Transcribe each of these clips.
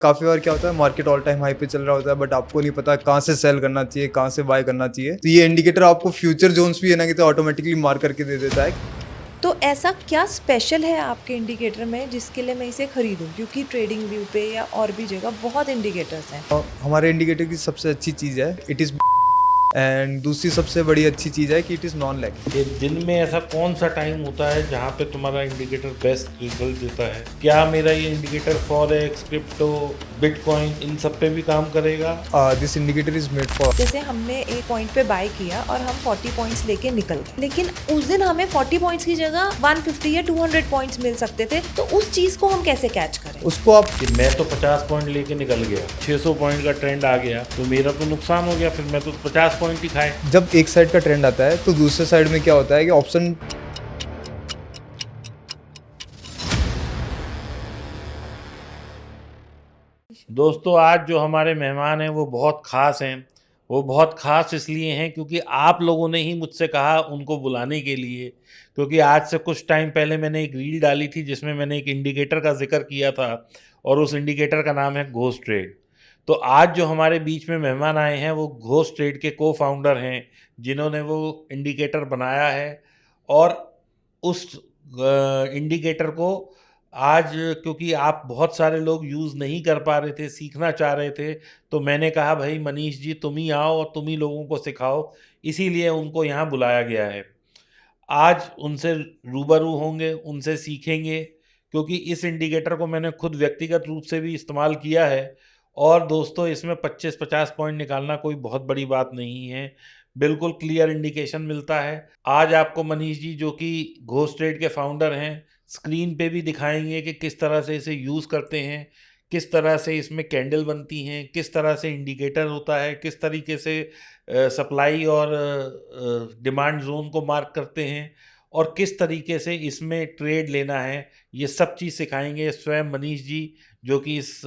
काफी बार क्या होता है, मार्केट ऑल टाइम हाई पे चल रहा होता है बट आपको नहीं पता कहाँ से सेल करना चाहिए, कहाँ से बाय करना चाहिए। तो ये इंडिकेटर आपको फ्यूचर जोन्स भी है ना कि तो ऑटोमेटिकली मार्क करके दे देता है। तो ऐसा क्या स्पेशल है आपके इंडिकेटर में जिसके लिए मैं इसे खरीदूं? क्योंकि ट्रेडिंग व्यू पे या और भी जगह बहुत इंडिकेटर्स हैं। हमारे इंडिकेटर की सबसे अच्छी चीज़ है इट इज़, एंड दूसरी सबसे बड़ी अच्छी चीज़ है कि इट इज़ नॉन लैगिंग। कि दिन में ऐसा कौन सा टाइम होता है जहाँ पे तुम्हारा इंडिकेटर बेस्ट रिजल्ट देता है? क्या मेरा ये इंडिकेटर फॉरेक्स, क्रिप्टो, बिटकॉइन इन सब पे भी काम करेगा? This indicator is made for. जैसे हमने एक पॉइंट पे बाय किया और हम 40 पॉइंट्स लेके निकल गए, लेकिन उस दिन हमें 40 पॉइंट्स की जगह 150 या 200 पॉइंट्स मिल सकते थे। तो उस चीज को हम कैसे कैच करें? उसको आप कि मैं तो 50 पॉइंट लेके निकल गया, 600 पॉइंट का ट्रेंड आ गया तो मेरा तो नुकसान हो गया, फिर मैं तो 50 पॉइंट ही खाए। जब एक साइड का ट्रेंड आता है तो दूसरे साइड में क्या होता है कि ऑप्शन दोस्तों, आज जो हमारे मेहमान हैं वो बहुत ख़ास हैं। वो बहुत ख़ास इसलिए हैं क्योंकि आप लोगों ने ही मुझसे कहा उनको बुलाने के लिए। क्योंकि आज से कुछ टाइम पहले मैंने एक रील डाली थी जिसमें मैंने एक इंडिकेटर का ज़िक्र किया था और उस इंडिकेटर का नाम है घोस्ट ट्रेड। तो आज जो हमारे बीच में मेहमान आए हैं वो घोस्ट ट्रेड के को-फाउंडर हैं, जिन्होंने वो इंडिकेटर बनाया है। और उस इंडिकेटर को आज, क्योंकि आप बहुत सारे लोग यूज़ नहीं कर पा रहे थे, सीखना चाह रहे थे, तो मैंने कहा भाई मनीष जी तुम ही आओ और तुम ही लोगों को सिखाओ, इसीलिए उनको यहाँ बुलाया गया है। आज उनसे रूबरू होंगे, उनसे सीखेंगे, क्योंकि इस इंडिकेटर को मैंने खुद व्यक्तिगत रूप से भी इस्तेमाल किया है। और दोस्तों, इसमें 25-50 पॉइंट निकालना कोई बहुत बड़ी बात नहीं है, बिल्कुल क्लियर इंडिकेशन मिलता है। आज आपको मनीष जी, जो कि घोस्ट ट्रेड के फाउंडर हैं, स्क्रीन पे भी दिखाएंगे कि किस तरह से इसे यूज़ करते हैं, किस तरह से इसमें कैंडल बनती हैं, किस तरह से इंडिकेटर होता है, किस तरीके से सप्लाई और डिमांड जोन को मार्क करते हैं, और किस तरीके से इसमें ट्रेड लेना है। ये सब चीज़ सिखाएंगे स्वयं मनीष जी, जो कि इस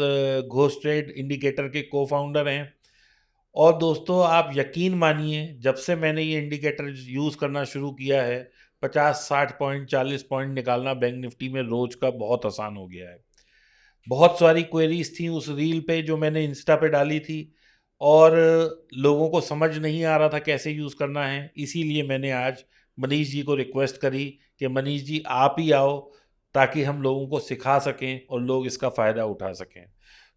घोस्ट ट्रेड इंडिकेटर के को फाउंडर हैं। और दोस्तों, आप यकीन मानिए, जब से मैंने ये इंडिकेटर यूज़ करना शुरू किया है, 50-60 पॉइंट, 40 पॉइंट निकालना बैंक निफ्टी में रोज का बहुत आसान हो गया है। बहुत सारी क्वेरीज थी उस रील पे जो मैंने इंस्टा पे डाली थी, और लोगों को समझ नहीं आ रहा था कैसे यूज़ करना है। इसीलिए मैंने आज मनीष जी को रिक्वेस्ट करी कि मनीष जी आप ही आओ, ताकि हम लोगों को सिखा सकें और लोग इसका फ़ायदा उठा सकें।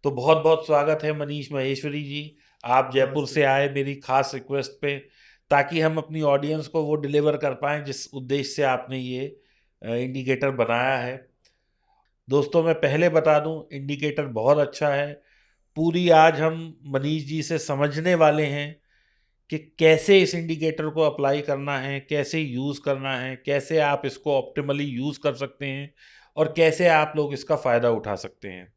तो बहुत बहुत स्वागत है मनीष महेश्वरी जी, आप जयपुर से आए मेरी खास रिक्वेस्ट पे, ताकि हम अपनी ऑडियंस को वो डिलीवर कर पाएँ जिस उद्देश्य से आपने ये इंडिकेटर बनाया है। दोस्तों, मैं पहले बता दूं, इंडिकेटर बहुत अच्छा है। पूरी आज हम मनीष जी से समझने वाले हैं कि कैसे इस इंडिकेटर को अप्लाई करना है, कैसे यूज़ करना है, कैसे आप इसको ऑप्टिमली यूज़ कर सकते हैं, और कैसे आप लोग इसका फ़ायदा उठा सकते हैं।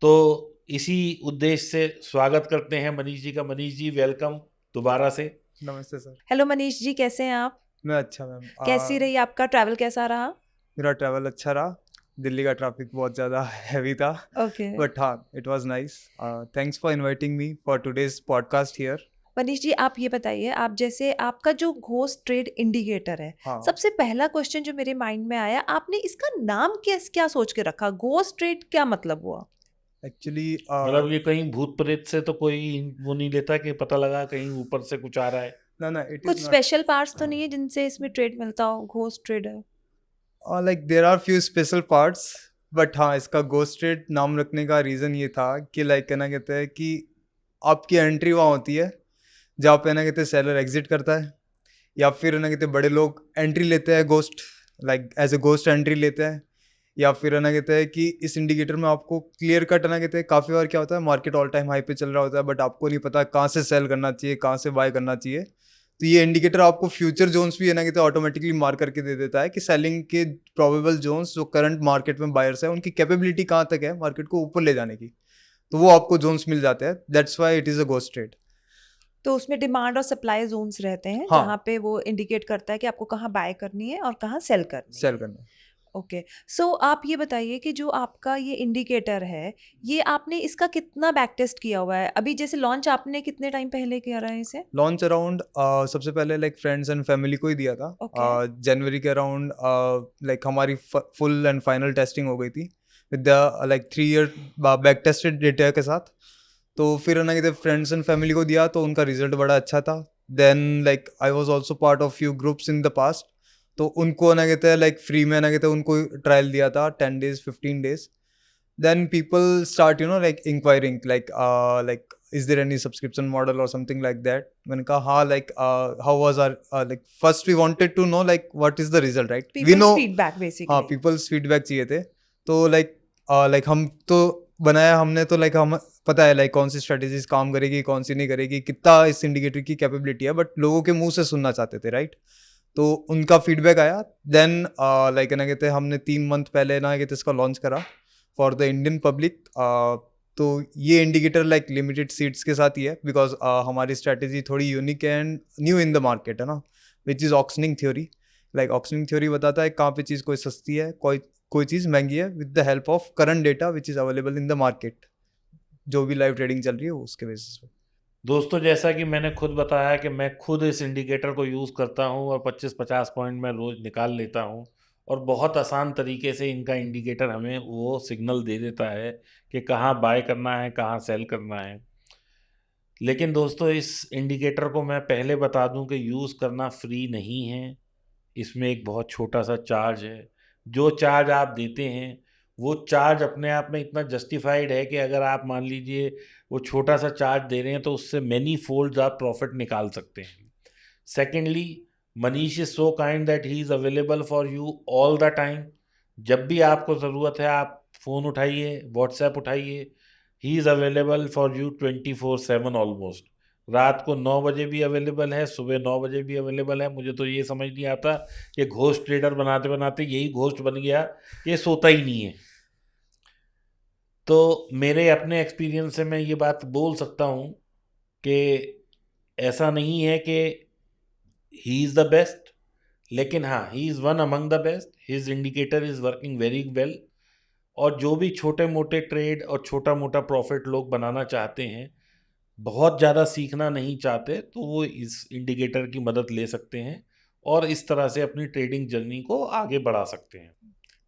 तो इसी उद्देश्य से स्वागत करते हैं मनीष जी का। मनीष जी, वेलकम दोबारा से। नमस्ते सर। हेलो मनीष जी, कैसे हैं आप? मैं अच्छा मैम। कैसी रही आपका ट्रैवल, कैसा रहा? मेरा ट्रैवल अच्छा रहा। दिल्ली का ट्रैफिक बहुत ज़्यादा हैवी था ओके। बट हाँ, it was nice. Thanks for inviting me for today's podcast here. Manish ji, आप ये बताइए, आप जैसे आपका जो घोस्ट ट्रेड इंडिकेटर है, हाँ, सबसे पहला क्वेश्चन जो मेरे माइंड में आया, आपने इसका नाम क्या सोच के रखा? घोस्ट ट्रेड क्या मतलब हुआ? एक्चुअली मतलब ये कहीं भूत प्रेत से तो कोई वो नहीं लेता कि पता लगा कहीं ऊपर से कुछ आ रहा है? ना ना, इट इज़ कुछ नॉट स्पेशल पार्ट्स तो नहीं है जिनसे इसमें ट्रेड मिलता हो, ghost trader? Like there are few special parts but हाँ, इसका गोस्ट ट्रेड नाम रखने का रीज़न ये था कि लाइक कहना कहते हैं कि आपकी एंट्री वहाँ होती है जहाँ पे ना कहते सेलर एग्जिट करता है, या फिर ना कहते बड़े लोग एंट्री लेते हैं ghost, like as a ghost entry लेते हैं। या फिर है ना कहते हैं कि इस इंडिकेटर में आपको क्लियर कट है ना कहते हैं, काफ़ी बार क्या होता है, मार्केट ऑल टाइम हाई पे चल रहा होता है बट आपको नहीं पता कहाँ से सेल करना चाहिए, कहाँ से बाय करना चाहिए। तो ये इंडिकेटर आपको फ्यूचर जोन्स भी है ना कहते हैं ऑटोमेटिकली मार्क करके दे देता है कि सेलिंग के प्रोबेबल जोन्स जो करंट मार्केट में बायर्स है उनकी कैपेबिलिटी कहाँ तक है मार्केट को ऊपर ले जाने की। तो वो आपको जोन्स मिल जाते हैं, that's why it is a ghost trade. तो उसमें डिमांड और सप्लाई जोन्स रहते हैं हाँ, जहाँ पे वो इंडिकेट करता है कि आपको कहाँ बाय करनी है और कहाँ सेल करनी सेल है। करना। ओके। सो आप ये बताइए कि जो आपका ये इंडिकेटर है, ये आपने इसका कितना बैक टेस्ट किया हुआ है? अभी जैसे लॉन्च आपने कितने टाइम पहले किया रहा है इसे? लॉन्च अराउंड सबसे पहले लाइक फ्रेंड्स एंड फैमिली को ही दिया था। ओके। जनवरी के अराउंड लाइक हमारी फुल एंड फाइनल टेस्टिंग हो गई थी। With the like 3 year back tested data के साथ। तो फिर है ना कहते फ्रेंड्स एंड फैमिली को दिया तो उनका रिजल्ट बड़ा अच्छा था। Then like I was also part of few groups in the past, तो उनको ना कहते हैं लाइक फ्री में ना कहते हैं उनको ट्रायल दिया था 10 days 15 days। then people start like inquiring like is there any subscription model or something like that। मैंने कहा हाँ like how was our like first we wanted to know like what is the result, right? we People's know feedback हाँ basically. people's feedback चाहिए थे। तो like हम तो बनाया हमने तो like हम पता है like कौन सी स्ट्रेटेजीज काम करेगी कौन सी नहीं करेगी, कितना इस इंडिकेटर की कैपेबिलिटी है, बट लोगों के मुंह से सुनना चाहते थे, राइट? तो उनका फीडबैक आया। देन लाइक ना कहते हमने 3 month पहले ना कहते इसका लॉन्च करा फॉर द इंडियन पब्लिक। तो ये इंडिकेटर लाइक लिमिटेड सीट्स के साथ ही है बिकॉज हमारी स्ट्रैटेजी थोड़ी unique and new in the market है ना, which is auctioning theory. Like auctioning theory बताता है कहाँ पे चीज़ कोई सस्ती है कोई चीज़ महंगी है with the help of current data which is available in the market, जो भी लाइव ट्रेडिंग चल रही है उसके बेसिस पे। दोस्तों, जैसा कि मैंने खुद बताया कि मैं खुद इस इंडिकेटर को यूज़ करता हूँ और 25-50 पॉइंट मैं रोज़ निकाल लेता हूँ और बहुत आसान तरीके से इनका इंडिकेटर हमें वो सिग्नल दे देता है कि कहाँ बाय करना है, कहाँ सेल करना है। लेकिन दोस्तों, इस इंडिकेटर को मैं पहले बता दूं कि यूज़ करना फ्री नहीं है। इसमें एक बहुत छोटा सा चार्ज है। जो चार्ज आप देते हैं वो चार्ज अपने आप में इतना जस्टिफाइड है कि अगर आप मान लीजिए वो छोटा सा चार्ज दे रहे हैं तो उससे मैनी फोल्ड्स आप प्रॉफिट निकाल सकते हैं। Secondly, Manish is so kind that he is available for you all the time. जब भी आपको ज़रूरत है आप फ़ोन उठाइए, व्हाट्सएप उठाइए, he is available for you 24/7 almost. रात को 9 बजे भी अवेलेबल है, सुबह 9 बजे भी अवेलेबल है। मुझे तो ये समझ नहीं आता कि घोस्ट ट्रेडर बनाते बनाते यही घोस्ट बन गया कि सोता ही नहीं है। तो मेरे अपने एक्सपीरियंस से मैं ये बात बोल सकता हूँ कि ऐसा नहीं है कि ही इज़ द बेस्ट, लेकिन हाँ, he is one among the best. His indicator is working very well. और जो भी छोटे मोटे ट्रेड और छोटा मोटा प्रॉफिट लोग बनाना चाहते हैं, बहुत ज़्यादा सीखना नहीं चाहते, तो वो इस इंडिकेटर की मदद ले सकते हैं और इस तरह से अपनी ट्रेडिंग जर्नी को आगे बढ़ा सकते हैं।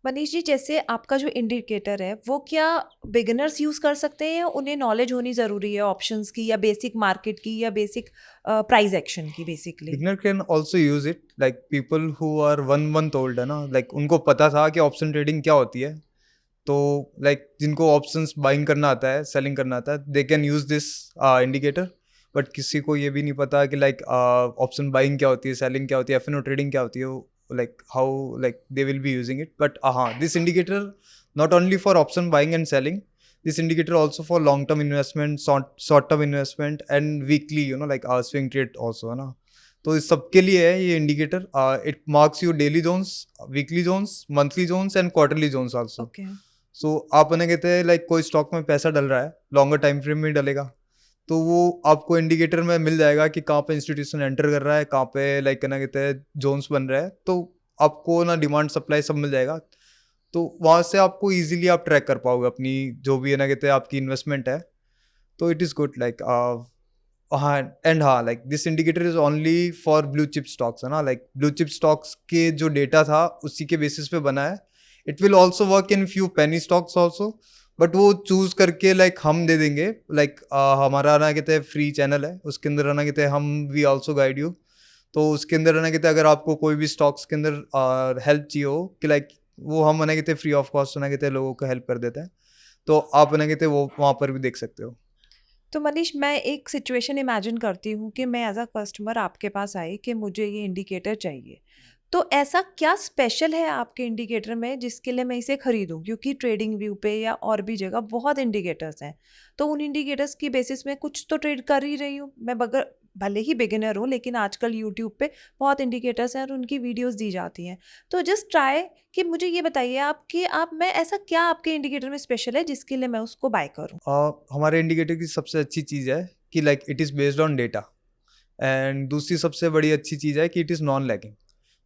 मनीष जी, जैसे आपका जो इंडिकेटर है वो क्या बिगिनर्स यूज कर सकते हैं या उन्हें नॉलेज होनी जरूरी है ऑप्शंस की या बेसिक मार्केट की या बेसिक प्राइस एक्शन की basically? Beginner can also use it, like people who are 1 month old है ना, लाइक उनको पता था कि ऑप्शन ट्रेडिंग क्या होती है। तो लाइक जिनको ऑप्शंस बाइंग करना आता है, सेलिंग करना आता है, they can use this indicator. But किसी को ये भी नहीं पता कि लाइक ऑप्शन बाइंग क्या होती है, सेलिंग क्या होती है, एफ ट्रेडिंग क्या होती है, like how like they will be using it। but this indicator not only for option buying and selling, this indicator also for long term investment, short term investment and weekly like swing trade also है ना। तो इस सबके लिए है ये indicator. It marks you daily zones, weekly zones, monthly zones and quarterly zones also. Okay. So आप उन्हें कहते हैं लाइक कोई स्टॉक में पैसा डल रहा है, लॉन्गर टाइम फ्रेम में डलेगा, तो वो आपको इंडिकेटर में मिल जाएगा कि कहाँ पे इंस्टीट्यूशन एंटर कर रहा है, कहाँ पे लाइक ना कहते हैं जोन्स बन रहा है। तो आपको ना डिमांड सप्लाई सब मिल जाएगा, तो वहाँ से आपको इजीली आप ट्रैक कर पाओगे अपनी जो भी है ना कहते हैं आपकी इन्वेस्टमेंट है। तो इट इज़ गुड लाइक हाँ एंड हाँ like this indicator is only for blue chip stocks है ना। लाइक ब्लू चिप स्टॉक्स के जो डेटा था उसी के बेसिस पे बना है। It will also work in few penny stocks also, but वो चूज करके लाइक हम दे देंगे। लाइक हमारा ना कहते हैं फ्री चैनल है, उसके अंदर ना कहते हैं हम वी ऑल्सो गाइड यू। तो उसके अंदर ना कहते हैं अगर आपको कोई भी स्टॉक्स के अंदर हेल्प चाहिए हो कि लाइक वो हम ना कहते हैं फ्री ऑफ कॉस्ट ना कहते हैं लोगों को हेल्प कर देते हैं, तो आप ना कहते हैं वो वहाँ पर भी देख सकते हो। तो मनीष, मैं एक सिचुएशन इमेजिन करती हूँ कि मैं एज अ कस्टमर आपके पास आई कि मुझे ये इंडिकेटर चाहिए, तो ऐसा क्या स्पेशल है आपके इंडिकेटर में जिसके लिए मैं इसे खरीदूं? क्योंकि ट्रेडिंग व्यू पे या और भी जगह बहुत इंडिकेटर्स हैं, तो उन इंडिकेटर्स की बेसिस में कुछ तो ट्रेड कर ही रही हूँ मैं, बगैर भले ही बिगिनर हूँ, लेकिन आजकल यूट्यूब पे बहुत इंडिकेटर्स हैं और उनकी वीडियोस दी जाती हैं। तो जस्ट ट्राई कि मुझे ये बताइए आप कि आप मैं ऐसा क्या आपके इंडिकेटर में स्पेशल है जिसके लिए मैं उसको बाय करूँ? हमारे इंडिकेटर की सबसे अच्छी चीज़ है कि like it is based on data, and दूसरी सबसे बड़ी अच्छी चीज़ है कि इट इज़ नॉन लैगिंग।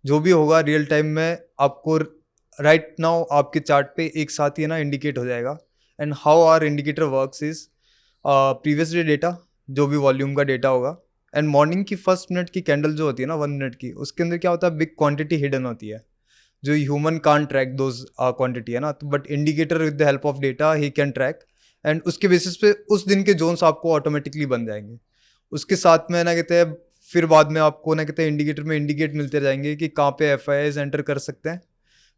जो भी होगा रियल टाइम में आपको राइट नाउ आपके चार्ट पे एक साथ ही ना इंडिकेट हो जाएगा। And how are indicator works is previous day data, जो भी वॉल्यूम का डेटा होगा, एंड मॉर्निंग की फर्स्ट मिनट की कैंडल जो होती है ना 1 मिनट की, उसके अंदर क्या होता है बिग क्वांटिटी हिडन होती है जो human can't track those quantity है ना, तो but indicator with the help of data ही कैन ट्रैक, एंड उसके बेसिस पे उस दिन के जोन्स आपको ऑटोमेटिकली बन जाएंगे। उसके साथ में ना कहते हैं फिर बाद में आपको ना कहते हैं इंडिकेटर में इंडिकेट मिलते जाएंगे कि कहाँ पे FIIs एंटर कर सकते हैं,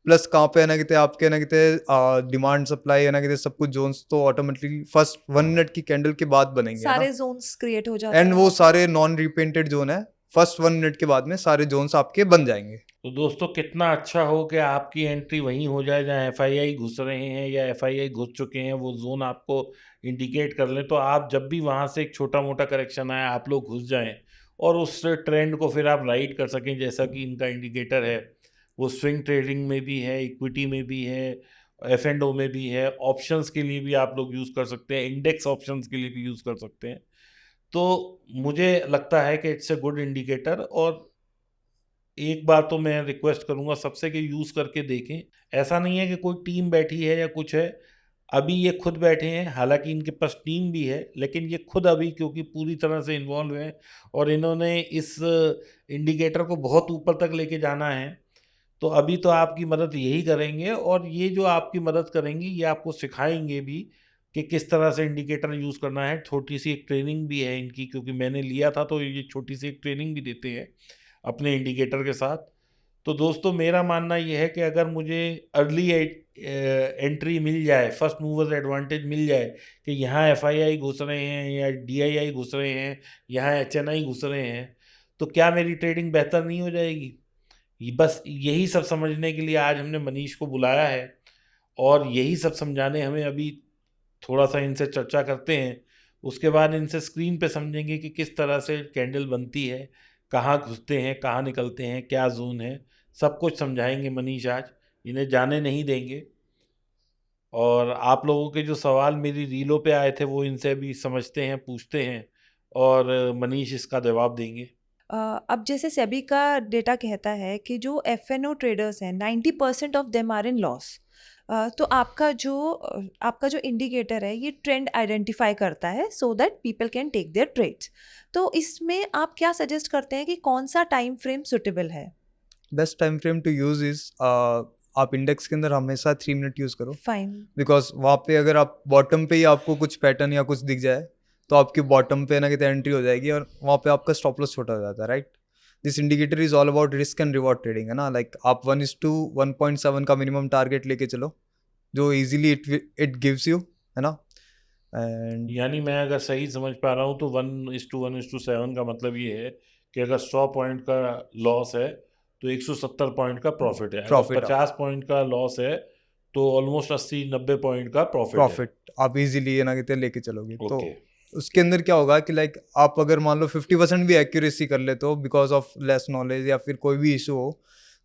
प्लस कहाँ पे है ना कहते हैं आपके ना कहते हैं डिमांड सप्लाई है ना कहते हैं सब कुछ जोन्स तो ऑटोमेटिकली फर्स्ट 1 मिनट की कैंडल के बाद बनेंगे, है ना। सारे जोन्स क्रिएट हो जाते एंड हैं वो वहाँ पे। सारे नॉन रिपेंटेड जोन है, फर्स्ट 1 मिनट के बाद में सारे जोन्स आपके बन जाएंगे। तो दोस्तों कितना अच्छा हो कि आपकी एंट्री वहीं हो जाए जहाँ FII घुस रहे हैं या FII घुस चुके हैं, वो जोन आपको इंडिकेट कर लें, तो आप जब भी वहाँ से एक छोटा मोटा करेक्शन आए आप लोग घुस जाएं और उस ट्रेंड को फिर आप राइड कर सकें, जैसा कि इनका इंडिकेटर है वो स्विंग ट्रेडिंग में भी है, इक्विटी में भी है, F&O में भी है, ऑप्शंस के लिए भी आप लोग यूज़ कर सकते हैं, इंडेक्स ऑप्शंस के लिए भी यूज़ कर सकते हैं। तो मुझे लगता है कि इट्स ए गुड इंडिकेटर, और एक बार तो मैं रिक्वेस्ट करूंगा सबसे कि यूज़ करके देखें। ऐसा नहीं है कि कोई टीम बैठी है या कुछ है, अभी ये खुद बैठे हैं, हालांकि इनके पास टीम भी है, लेकिन ये खुद अभी क्योंकि पूरी तरह से इन्वॉल्व हैं और इन्होंने इस इंडिकेटर को बहुत ऊपर तक लेके जाना है, तो अभी तो आपकी मदद यही करेंगे, और ये जो आपकी मदद करेंगे ये आपको सिखाएंगे भी कि किस तरह से इंडिकेटर यूज़ करना है। छोटी सी एक ट्रेनिंग भी है इनकी, क्योंकि मैंने लिया था तो ये छोटी सी एक ट्रेनिंग भी देते हैं अपने इंडिकेटर के साथ। तो दोस्तों मेरा मानना ये है कि अगर मुझे अर्ली एंट्री मिल जाए, फर्स्ट मूवर्स एडवांटेज मिल जाए कि यहाँ FII घुस रहे हैं या DII घुस रहे हैं, यहाँ HNI घुस रहे हैं, तो क्या मेरी ट्रेडिंग बेहतर नहीं हो जाएगी? बस यही सब समझने के लिए आज हमने मनीष को बुलाया है, और यही सब समझाने हमें अभी थोड़ा सा इनसे चर्चा करते हैं, उसके बाद इनसे स्क्रीन पे समझेंगे कि किस तरह से कैंडल बनती है, कहाँ घुसते हैं, कहाँ निकलते हैं, क्या जोन है, सब कुछ समझाएंगे मनीष आज, इन्हें जाने नहीं देंगे। और आप लोगों के जो सवाल मेरी रीलों पे आए थे वो इनसे भी समझते हैं, पूछते हैं, और मनीष इसका जवाब देंगे। अब जैसे सेबी का डेटा कहता है कि जो F&O ट्रेडर्स हैं 90% of them are in loss. तो आपका जो इंडिकेटर है ये ट्रेंड आइडेंटिफाई करता है so that people can take their trades. तो इसमें आप क्या सजेस्ट करते हैं कि कौन सा टाइम फ्रेम सुटेबल है? Best time frame to use is आप इंडेक्स के अंदर हमेशा 3 मिनट यूज करो, फाइन। बिकॉज वहाँ पे अगर आप बॉटम पे ही आपको कुछ पैटर्न या कुछ दिख जाए तो आपकी बॉटम पे ना कितने एंट्री हो जाएगी और वहाँ पे आपका स्टॉप लॉस छोटा हो जाता है, right. This indicator is all about risk and reward trading, है ना। लाइक आप 1:1.7 का मिनिमम टारगेट लेके चलो जो इजीली इट गिव्स यू, है ना। एंड यानी मैं अगर सही समझ पा रहा हूँ तो 1:1:7 का मतलब ये है कि अगर 100 पॉइंट का लॉस है तो 170 पॉइंट का प्रॉफिट है, अगर प्रॉफिट 50 पॉइंट का लॉस है तो ऑलमोस्ट 80-90 पॉइंट का प्रॉफिट है। प्रॉफिट आप इजीली ये ना कहते लेके चलोगे। तो ओके। उसके अंदर क्या होगा कि लाइक आप अगर मान लो 50% भी एक्यूरेसी कर लेते हो बिकॉज ऑफ लेस नॉलेज या फिर कोई भी इशू हो,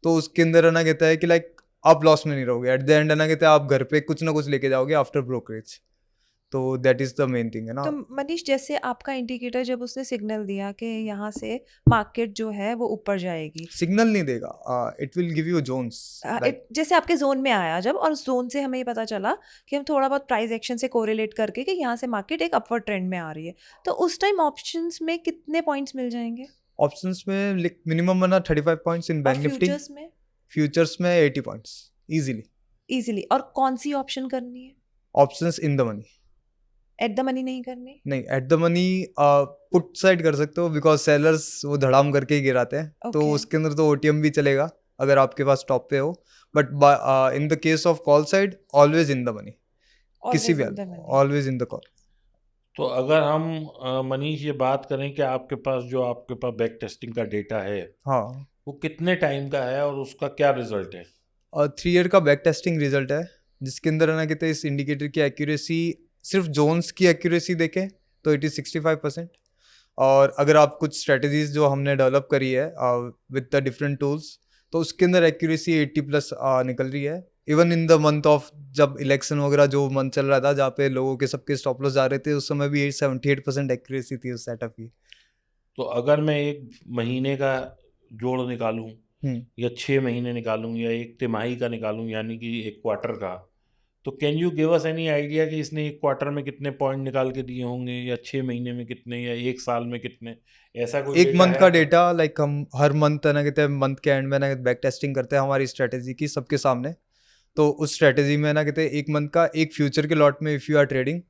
तो उसके अंदर है ना कहता है कि लाइक आप लॉस में नहीं रहोगे। एट द एंड है ना कहते हैं आप घर पे कुछ ना कुछ लेके जाओगे आफ्टर ब्रोकरेज। तो that is the main thing, है ना। तो मनीष जैसे आपका इंडिकेटर जब उसने सिग्नल दिया कि यहाँ से मार्केट जो है वो ऊपर जाएगी, सिग्नल नहीं देगा, it will give you zones like जैसे आपके जोन में आया जब, और जोन से हमें ये पता चला कि हम थोड़ा बहुत प्राइस एक्शन से कोरिलेट करके कि यहाँ से मार्केट एक अपवर्ड ट्रेंड में आ रही है, तो उस टाइम ऑप्शंस में कितने पॉइंट्स मिल जाएंगे? ऑप्शंस में मिनिमम बना 35 पॉइंट्स इन और बैंक निफ्टी, फ्यूचर्स में? फ्यूचर्स में 80 पॉइंट्स इजीली। इजीली। और कौन सी ऑप्शन करनी है? Options in the money at the money नहीं करनी? नहीं, at the money put side कर सकते हो बिकॉज सेलर्स वो धड़ाम करके ही गिराते हैं, तो Okay. उसके अंदर तो OTM भी चलेगा अगर आपके पास टॉप पे हो, but in the case of call side always in the money, किसी भी Always in the money. Always in the call. तो अगर हम मनीष ये बात करें कि आपके पास बैक टेस्टिंग का डेटा है, हाँ, वो कितने टाइम का है और उसका क्या रिजल्ट है? 3 ईयर का बैक टेस्टिंग रिजल्ट है जिसके अंदर है ना कहते हैं इस इंडिकेटर की एक्यूरेसी सिर्फ जोन्स की एक्यूरेसी देखें तो इट इज़ 65%। और अगर आप कुछ स्ट्रेटजीज जो हमने डेवलप करी है विद द डिफरेंट टूल्स, तो उसके अंदर एक्यूरेसी 80+ निकल रही है। Even in the month of जब इलेक्शन वगैरह जो मंथ चल रहा था जहाँ पे लोगों के सबके स्टॉप लॉस जा रहे थे, उस समय भी 78% एक्यूरेसी थी उस सेटअप की। तो अगर मैं एक महीने का जोड़ निकालूं हम्म या 6 महीने निकालूं या एक तिमाही का निकालूं, यानी कि एक क्वार्टर का, तो can you give us any idea कि इसने एक क्वार्टर में कितने पॉइंट निकाल के दिए होंगे, या 6 महीने में कितने, या 1 साल में कितने, ऐसा कोई एक डेटा मंथ है का आपके पास? डेटा लाइक हम हर मंथ है ना कहते हैं मंथ के एंड में ना बैक टेस्टिंग करते हैं हमारी स्ट्रेटेजी की सबके सामने। तो उस स्ट्रेटेजी में ना कहते हैं एक मंथ का एक फ्यूचर के लॉट में इफ़ यू आर ट्रेडिंग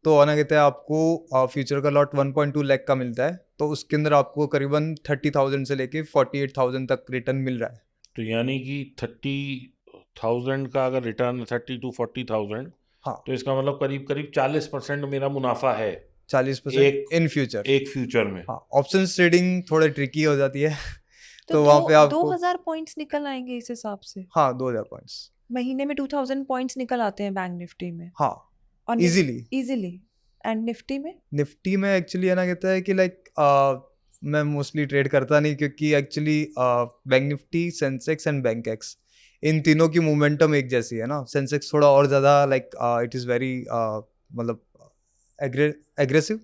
तो ना कहते हैं आपको फ्यूचर का लॉट 1.2 लाख का मिलता है। तो उसके अंदर आपको करीबन 30,000 से लेके 48,000 तक रिटर्न मिल रहा है। तो यानी कि 30,000 का अगर रिटर्न 30 to 40,000, हाँ, तो इसका मतलब करीब करीब 40% मेरा मुनाफा है 40% एक इन फ्यूचर। एक फ्यूचर में। हाँ, ऑप्शंस ट्रेडिंग थोड़ा ट्रिकी हो जाती है तो तो वहाँ पे दो आपको 2000 पॉइंट्स निकल आएंगे इस हिसाब से? हाँ 2000 पॉइंट्स। महीने में 2000 पॉइंट्स निकल आते हैं बैंक निफ्टी में? हाँ और इजीली। इजीली। एंड निफ्टी में? निफ्टी में एक्चुअली है ना कहता है कि लाइक मैं मोस्टली ट्रेड करता नहीं क्योंकि actually bank Nifty Sensex and Bankex इन तीनों की मोमेंटम एक जैसी है ना। सेंसेक्स थोड़ा और ज़्यादा लाइक इट इज़ वेरी मतलब एग्रेसिव।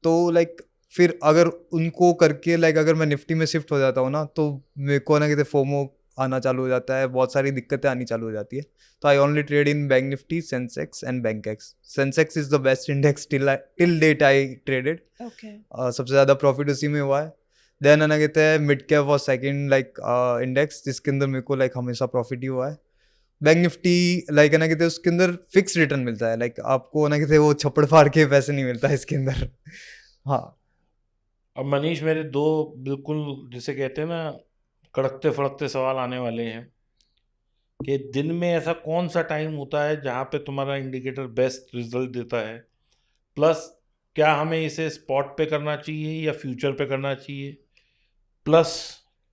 तो लाइक फिर अगर उनको करके लाइक अगर मैं निफ्टी में शिफ्ट हो जाता हूँ ना तो मेरे को ना कहते फोमो आना चालू हो जाता है, बहुत सारी दिक्कतें आनी चालू हो जाती है। तो I only trade in bank Nifty Sensex and Bankex. Sensex is the best index till date I traded. Okay. सबसे ज़्यादा प्रॉफिट उसी में हुआ है। देन है ना कहते हैं मिड कैप और सेकंड लाइक इंडेक्स जिसके अंदर मेरे को लाइक हमेशा प्रॉफिट ही हुआ है। बैंक निफ्टी लाइक है ना कहते हैं उसके अंदर फिक्स रिटर्न मिलता है, लाइक आपको ना कहते हैं वो छप्पड़ फाड़ के पैसे नहीं मिलता है इसके अंदर। हाँ अब मनीष, मेरे दो बिल्कुल जिसे कहते हैं ना कड़कते फड़कते सवाल आने वाले हैं कि दिन में ऐसा कौन सा टाइम होता है जहाँ पे तुम्हारा इंडिकेटर बेस्ट रिजल्ट देता है, प्लस क्या हमें इसे स्पॉट पे करना चाहिए या फ्यूचर पे करना चाहिए, प्लस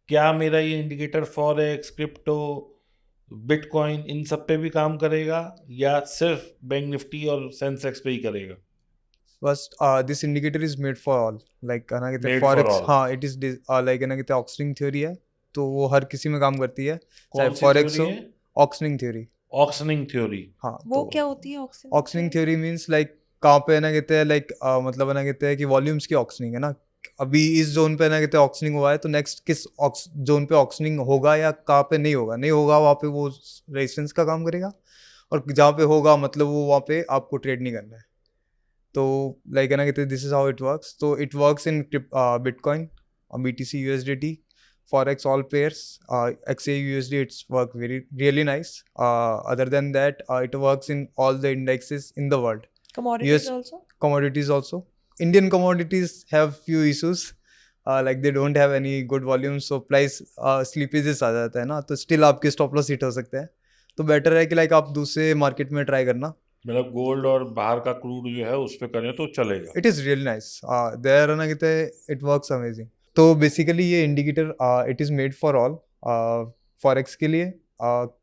क्या मेरा ये इंडिकेटर फॉरेक्स, क्रिप्टो, बिटकॉइन इन सब पे भी काम करेगा या सिर्फ बैंक निफ्टी और सेंसेक्स पे ही करेगा? बस this indicator is made for all. Like है ना कहते हैं मेड फॉर फॉरेक्स, ऑल। हाँ इट इज लाइक है ना कहते हैं ऑक्सनिंग थ्योरी है तो वो हर किसी में काम करती है, चाहे कौन सी फॉरेक्स थ्योरी हो। है? ऑक्सनिंग थ्योरी। Auctioning theory. हाँ वो तो क्या होती है auction auctioning theory means like कहाँ पे है ना कहते हैं लाइक मतलब है ना कहते हैं कि वॉल्यूम्स की ऑक्शनिंग है ना। अभी इस जोन पे ना कहते हैं ऑक्शनिंग हुआ है तो नेक्स्ट किस जोन पे ऑक्शनिंग होगा या कहाँ पे नहीं होगा, नहीं होगा वहाँ पे वो रेजिस्टेंस का काम करेगा। और जहाँ पे होगा मतलब वो वहाँ पे आपको ट्रेड नहीं करना है। तो लाइक है ना कहते हैं this is how it works. तो it works in bitcoin, BTC, USDT, forex all pairs, XA USD it's work very really nice. Other than that it works in all the indexes in the world. Commodities US also? commodities also. Indian commodities have few issues, like they don't have any good volume so price slippages आ जाता है ना, तो still आपके stop loss hit हो सकते हैं। तो better है कि लाइक आप दूसरे मार्केट में ट्राई करना। मतलब गोल्ड और बाहर का क्रूड जो है उस पे करें तो चलेगा? It is really nice there है ना कहते हैं इट वर्क्स अमेजिंग। तो बेसिकली ये indicator it is made for all forex के लिए।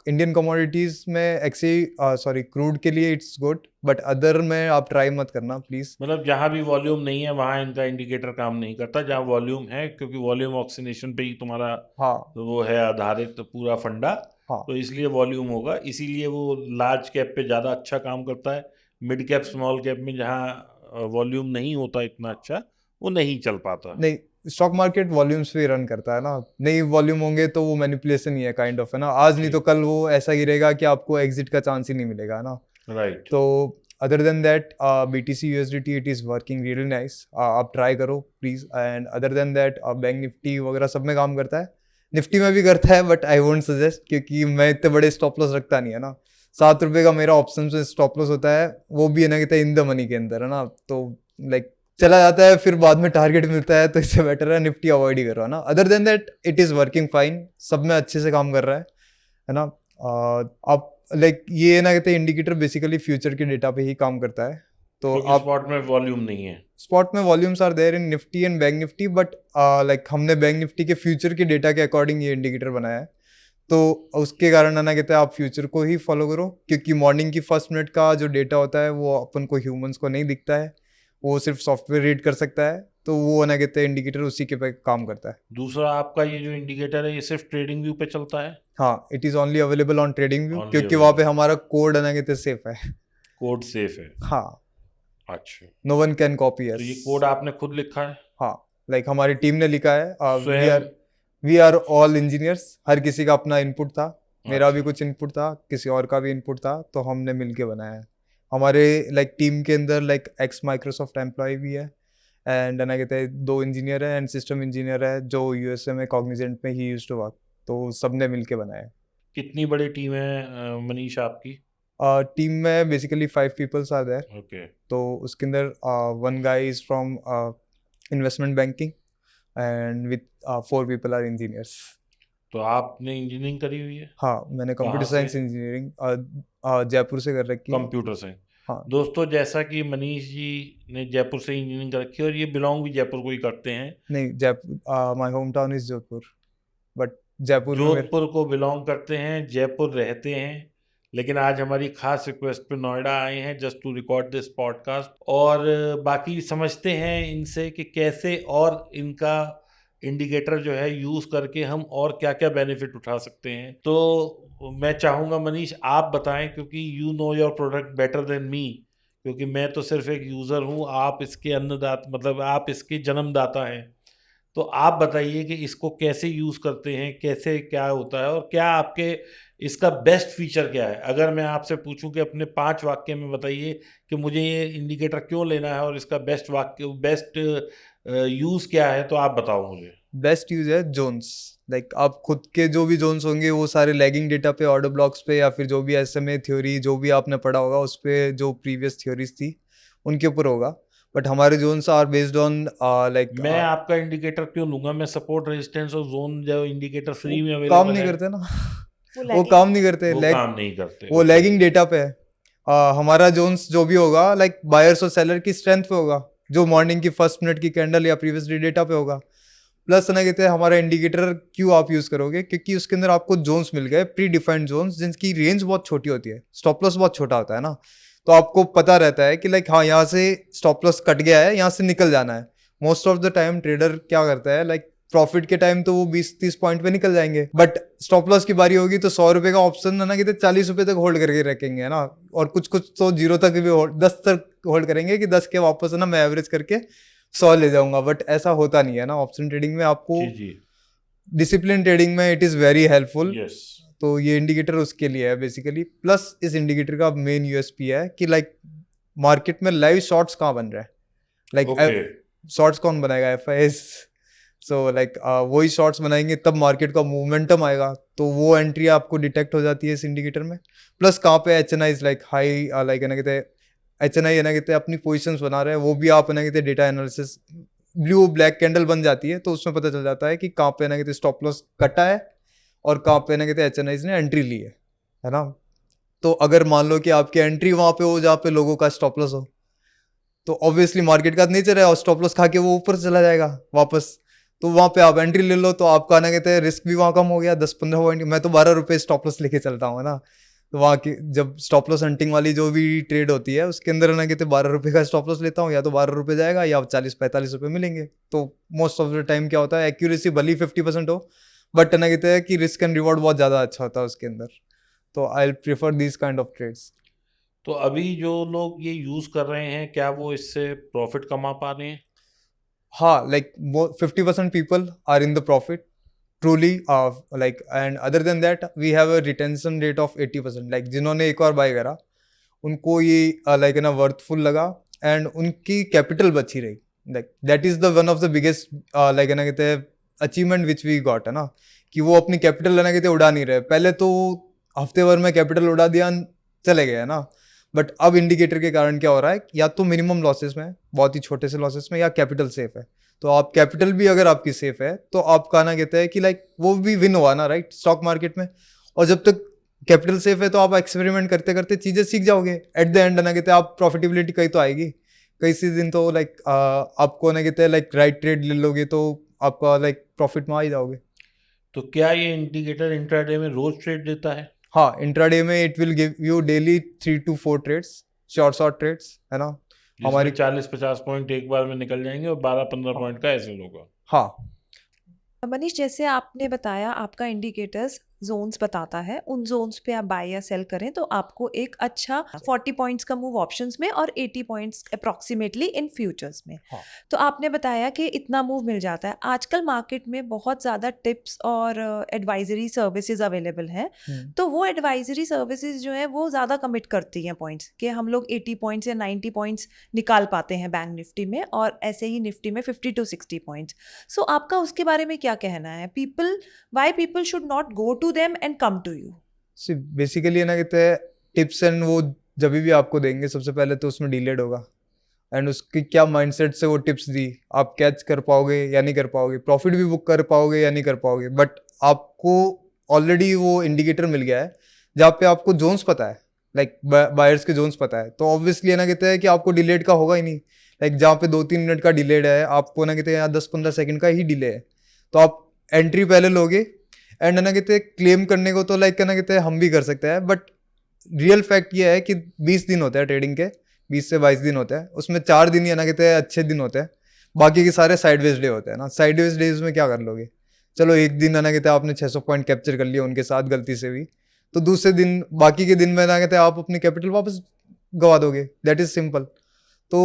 इंडियन कमोडिटीज़ में सॉरी क्रूड के लिए इट्स गुड, बट अदर में आप ट्राई मत करना प्लीज़। मतलब जहाँ भी वॉल्यूम नहीं है वहाँ इनका इंडिकेटर काम नहीं करता, जहाँ वॉल्यूम है, क्योंकि वॉल्यूम ऑक्सीनेशन पे ही तुम्हारा हाँ वो है आधारित पूरा फंडा, हाँ तो इसलिए वॉल्यूम होगा, इसीलिए वो लार्ज कैप पे ज़्यादा अच्छा काम करता है। मिड कैप स्मॉल कैप में जहाँ वॉल्यूम नहीं होता इतना अच्छा, वो नहीं चल पाता। नहीं, स्टॉक मार्केट वॉल्यूम्स पे रन करता है ना, नहीं वॉल्यूम होंगे तो वो मैनिपुलेशन ही है काइंड ऑफ है ना। आज नहीं तो कल वो ऐसा गिरेगा कि आपको एग्जिट का चांस ही नहीं मिलेगा है ना। राइट। तो other than that BTC USDT it is working really nice, आप ट्राई करो please. And other than that bank Nifty वगैरह सब में काम करता है, निफ्टी में भी करता है, बट आई वोंट सजेस्ट क्योंकि मैं इतने बड़े स्टॉप लॉस रखता नहीं है ना। 7 रुपये का मेरा ऑप्शन में स्टॉप लॉस होता है, वो भी है ना कहते हैं इन द मनी के अंदर है ना। तो लाइक चला जाता है फिर बाद में टारगेट मिलता है, तो इससे बेटर है निफ्टी अवॉइड ही करो है ना। Other than that it is working fine, सब में अच्छे से काम कर रहा है ना। आप लाइक ये ना कहते हैं इंडिकेटर बेसिकली फ्यूचर के डेटा पे ही काम करता है। तो क्योंकि आप स्पॉट में वॉल्यूम नहीं है। स्पॉट में volumes are there in Nifty and bank Nifty, but like हमने बैंक निफ्टी के फ्यूचर के डेटा के अकॉर्डिंग ये इंडिकेटर बनाया है। तो उसके कारण है ना कहते हैं आप फ्यूचर को ही फॉलो करो, क्योंकि मॉर्निंग की फर्स्ट मिनट का जो डेटा होता है वो अपन को ह्यूमंस को नहीं दिखता है, वो सिर्फ सॉफ्टवेयर रीड कर सकता है। तो वो ना कहते हैं इंडिकेटर उसी के पे काम करता है। दूसरा, आपका ये जो इंडिकेटर है ये सिर्फ ट्रेडिंग व्यू पे चलता है? हाँ, it is only available on trading view, Only क्योंकि वहाँ पे available. हमारा कोड है ना कहते हैं सेफ है। कोड सेफ है? हाँ, अच्छा, नो वन कैन कॉपी तो अस। ये कोड आपने खुद लिखा है? हाँ, लाइक हमारी टीम ने लिखा है। स्वयं? वी आर ऑल इंजीनियर्स, हर किसी का अपना इनपुट था। मेरा भी अच्छा। कुछ इनपुट था, किसी और का भी इनपुट था, तो हमने मिलके बनाया है। हमारे लाइक टीम के अंदर लाइक एक्स माइक्रोसॉफ्ट एम्प्लॉय भी है, एंड ना कहते हैं 2 इंजीनियर है एंड सिस्टम इंजीनियर है जो यूएसए में कॉग्निजेंट में ही यूज्ड टू वर्क, तो सबने मिलके बनाया है। कितनी बड़ी टीम है मनीष आपकी? टीम में basically 5 peoples are there, okay. तो उसके अंदर 1 guy is from investment banking and with 4 people are engineers. तो आपने इंजीनियरिंग करी हुई है? हाँ, मैंने कहाँ कंप्यूटर से? साइंस इंजीनियरिंग जयपुर से कर रखी है। Computer science. हाँ, दोस्तों, जैसा कि मनीष जी ने जयपुर से इंजीनियरिंग कर रखी है और ये बिलोंग भी जयपुर को ही करते हैं, नहीं, Jaipur my home town is Jodhpur, but Jaipur में मेरे जोधपुर को बिलोंग करते हैं, जयपुर रहते हैं, लेकिन आज हमारी खास रिक्वेस्ट पे नोएडा आए हैं just to record this podcast. और बाकी समझते हैं इनसे कि कैसे और इनका इंडिकेटर जो है यूज़ करके हम और क्या क्या बेनिफिट उठा सकते हैं। तो मैं चाहूँगा मनीष आप बताएं, क्योंकि you know your product better than me, क्योंकि मैं तो सिर्फ एक यूज़र हूँ, आप इसके अन्नदाता मतलब आप इसके जन्मदाता हैं। तो आप बताइए कि इसको कैसे यूज़ करते हैं, कैसे क्या होता है और क्या आपके इसका बेस्ट फीचर क्या है? अगर मैं आपसे पूछूं कि अपने 5 वाक्य में बताइए कि मुझे ये इंडिकेटर क्यों लेना है और इसका बेस्ट यूज़ क्या है, तो आप बताओ मुझे। बेस्ट यूज है जोन्स। लाइक आप खुद के जो भी जोन्स होंगे वो सारे लैगिंग डेटा पे, ऑर्डर ब्लॉक्स पे, या फिर जो भी एसएमए थ्योरी जो भी आपने पढ़ा होगा उस पे, जो प्रीवियस थ्योरीज थी उनके ऊपर होगा। बट हमारे zones are based on like मैं आपका इंडिकेटर क्यों लूंगा? मैं सपोर्ट रेजिस्टेंस और जोन जो इंडिकेटर फ्री में काम अवेलेबल नहीं है करते ना वो वो लैगिंग काम नहीं करते, वो लैग काम नहीं करते। वो ओके। लैगिंग डेटा पे है। हमारा जोन्स जो भी होगा लाइक बायर्स और सेलर की स्ट्रेंथ पे होगा, जो मॉर्निंग की फर्स्ट मिनट की कैंडल या प्रीवियस डे डेटा पे होगा। प्लस ना कहते हैं हमारा इंडिकेटर क्यों आप यूज करोगे, क्योंकि उसके अंदर आपको जोन्स मिल गए, प्री डिफाइंड जोन्स, जिनकी रेंज बहुत छोटी होती है, स्टॉप लॉस बहुत छोटा होता है ना, तो आपको पता रहता है कि लाइक हाँ यहाँ से स्टॉप लॉस कट गया है, यहाँ से निकल जाना है। Most of the time trader क्या करता है, लाइक प्रॉफिट के टाइम तो वो 20-30 पॉइंट पे निकल जाएंगे, बट स्टॉप लॉस की बारी होगी तो 100 रुपए का ऑप्शन है ना, कहते 40 रुपए तक होल्ड करके रखेंगे है ना, और कुछ कुछ तो 0 तक भी होल्ड, 10 तक होल्ड करेंगे कि 10 के वापस है ना मैं एवरेज करके 100 ले जाऊंगा। बट ऐसा होता नहीं है ना, ऑप्शन ट्रेडिंग में आपको, जी जी। डिसिप्लिन ट्रेडिंग में it is very helpful. Yes. तो ये इंडिकेटर उसके लिए है बेसिकली। प्लस इस इंडिकेटर का मेन यूएसपी है कि लाइक मार्केट में लाइव शॉर्ट्स कहाँ बन रहा है, लाइक ओके। शॉर्ट्स कौन बनाएगा, एफआईएस। सो लाइक वही शॉर्ट्स बनाएंगे तब मार्केट का मोमेंटम आएगा, तो वो एंट्री आपको डिटेक्ट हो जाती है इस इंडिकेटर में। प्लस कहाँ पे H N I like high, like है ना कहते हैं एच एन आई है ना कहते हैं अपनी पोजिशंस बना रहे हैं, वो भी आप है ना कहते data analysis blue black candle बन जाती है, तो उसमें पता चल जाता है कि कहाँ पे ना कहते स्टॉप लॉस कटा है और कहाँ पे ना कहते एच एन आईज ने एंट्री ली है ना। तो अगर मान लो कि आपकी एंट्री वहाँ पे हो जहाँ पे लोगों का स्टॉप लॉस हो, तो ऑब्वियसली मार्केट का नेचर है और स्टॉप लॉस खा के वो ऊपर चला जाएगा वापस, तो वहाँ पे आप एंट्री ले लो, तो आपका ना कहते हैं रिस्क भी वहाँ कम हो गया 10-15 पॉइंट। मैं तो 12 रुपये स्टॉप लॉस लेके चलता हूँ ना, तो वहाँ की जब स्टॉप लॉस हंटिंग वाली जो भी ट्रेड होती है उसके अंदर ना कहते 12 रुपये का स्टॉप लॉस लेता हूँ, या तो 12 रुपये जाएगा या 40-45 रुपये मिलेंगे। तो मोस्ट ऑफ द टाइम क्या होता है, एक्यूरेसी भली 50% हो, बट ना कहते हैं कि रिस्क एंड रिवॉर्ड बहुत ज़्यादा अच्छा होता है उसके अंदर। तो I prefer this kind of trades. तो अभी जो लोग ये यूज़ कर रहे हैं, क्या वो इससे प्रॉफिट कमा पा रहे हैं? हाँ, like 50% people are in the profit truly, like and other than that we have a retention rate of 80%। Like जिन्होंने एक और बाय करा उनको ये लाइक ना वर्थफुल लगा एंड उनकी कैपिटल बची रही। Like that is the one of the biggest like ना कहते हैं अचीवमेंट विच वी गॉट है ना, कि वो अपनी कैपिटल लेना कहते उड़ा नहीं रहे। पहले तो हफ्ते भर में कैपिटल उड़ा दिया चले गए है ना, बट अब इंडिकेटर के कारण क्या हो रहा है, या तो मिनिमम लॉसेस में, बहुत ही छोटे से लॉसेस में, या कैपिटल सेफ है। तो आप कैपिटल भी अगर आपकी सेफ है तो आपका ना कहते हैं कि लाइक वो भी विन हुआ ना, राइट, स्टॉक मार्केट में। और जब तक कैपिटल सेफ है तो आप एक्सपेरिमेंट करते करते चीज़ें सीख जाओगे, एट द एंड ना कहते हैं आप प्रॉफिटेबिलिटी कहीं तो आएगी, कई सी दिन तो लाइक आपको ना कहते हैं लाइक राइट ट्रेड ले लोगे तो आपका लाइक प्रॉफिट में आ ही जाओगे। तो क्या ये इंडिकेटर इंट्राडे में रोज ट्रेड देता है? हाँ, इंट्राडे में it will give you daily 3 to 4 trades, short trades है ना जिसमें हमारी। 40-50 पॉइंट एक बार में निकल जाएंगे और 12-15 पॉइंट का ऐसे होगा। हाँ, मनीष, जैसे आपने बताया आपका इंडिकेटर्स जोन्स बताता है, उन जोन्स पे आप बाय या सेल करें तो आपको एक अच्छा 40 पॉइंट्स का मूव ऑप्शंस में और 80 पॉइंट्स अप्रॉक्सीमेटली इन फ्यूचर्स में। हाँ तो आपने बताया कि इतना मूव मिल जाता है। आजकल मार्केट में बहुत ज़्यादा टिप्स और एडवाइजरी सर्विसेज अवेलेबल हैं, हम्म, तो वो एडवाइजरी सर्विसेज जो है वो ज़्यादा कमिट करती हैं पॉइंट्स, कि हम लोग 80 पॉइंट्स या 90 पॉइंट्स निकाल पाते हैं बैंक निफ्टी में, और ऐसे ही निफ्टी में 50 to 60 पॉइंट्स। सो आपका उसके बारे में क्या कहना है? Why people should not go to them and come to you? Basically ना कहते हैं टिप्स एंड वो जब भी आपको देंगे सबसे पहले तो उसमें डिलेड होगा, एंड उसकी क्या माइंडसेट से वो टिप्स दी, आप कैच कर पाओगे या नहीं कर पाओगे, प्रॉफिट भी बुक कर पाओगे या नहीं कर पाओगे। बट आपको ऑलरेडी वो इंडिकेटर मिल गया है जहाँ पे आपको जोन्स पता है, लाइक बायर्स के जोन्स पता है, तो ऑब्वियसली ना कहते हैं कि आपको डिलेड का होगा ही नहीं। लाइक जहाँ पे 2-3 मिनट का डिलेड है, आपको ना कहते हैं यहाँ 10-15 सेकंड का ही डिले है, तो आप एंट्री पहले लोगे। एंड ना कहते हैं क्लेम करने को तो लाइक ना कहते हैं हम भी कर सकते हैं, बट रियल फैक्ट ये है कि 20 दिन होते हैं ट्रेडिंग के, 20 से 22 दिन होते हैं, उसमें 4 दिन या ना कहते हैं अच्छे दिन होते हैं, बाकी के सारे साइडवेज डे होते हैं ना। साइडवेज डेज में क्या कर लोगे, चलो एक दिन ना कहते हैं आपने 600 पॉइंट कैप्चर कर लिया उनके साथ गलती से भी, तो दूसरे दिन बाकी के दिन में ना कहते हैं आप अपनी कैपिटल वापस गवा दोगे, दैट इज सिंपल। तो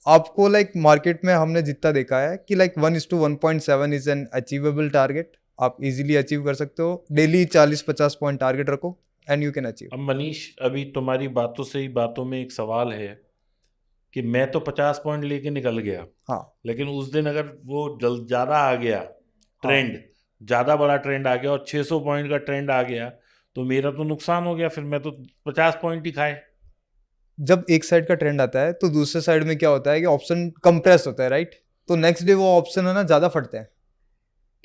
आपको लाइक मार्केट में हमने जितना देखा है कि like 1:1.7 is an achievable target, आप इजीली अचीव कर सकते हो। डेली 40-50 पॉइंट टारगेट रखो एंड यू कैन अचीव। अब मनीष, अभी तुम्हारी बातों से ही बातों में एक सवाल है कि मैं तो 50 पॉइंट लेके निकल गया, हाँ लेकिन उस दिन अगर वो ज़्यादा आ गया, हाँ ट्रेंड ज़्यादा बड़ा ट्रेंड आ गया और 600 पॉइंट का ट्रेंड आ गया, तो मेरा तो नुकसान हो गया, फिर मैं तो 50 पॉइंट ही खाए। जब एक साइड का ट्रेंड आता है तो दूसरे साइड में क्या होता है कि ऑप्शन कंप्रेस होता है, राइट। तो नेक्स्ट डे वो ऑप्शन है ना ज़्यादा फटते हैं,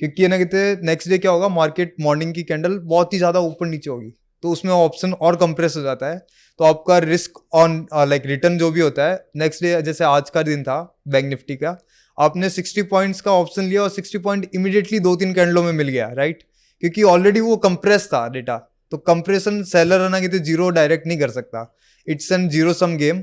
क्योंकि ये ना कहते नेक्स्ट डे क्या होगा, मार्केट मॉर्निंग की कैंडल बहुत ही ज़्यादा ऊपर नीचे होगी, तो उसमें ऑप्शन और कंप्रेस हो जाता है। तो आपका रिस्क ऑन लाइक रिटर्न जो भी होता है नेक्स्ट डे, जैसे आज का दिन था बैंक निफ्टी का, आपने 60 पॉइंट्स का ऑप्शन लिया और 60 पॉइंट इमीडिएटली 2-3 कैंडलों में मिल गया, राइट, क्योंकि ऑलरेडी वो कंप्रेस था डेटा। तो कंप्रेशन सेलर है ना कहते जीरो डायरेक्ट नहीं कर सकता, it's an zero sum game.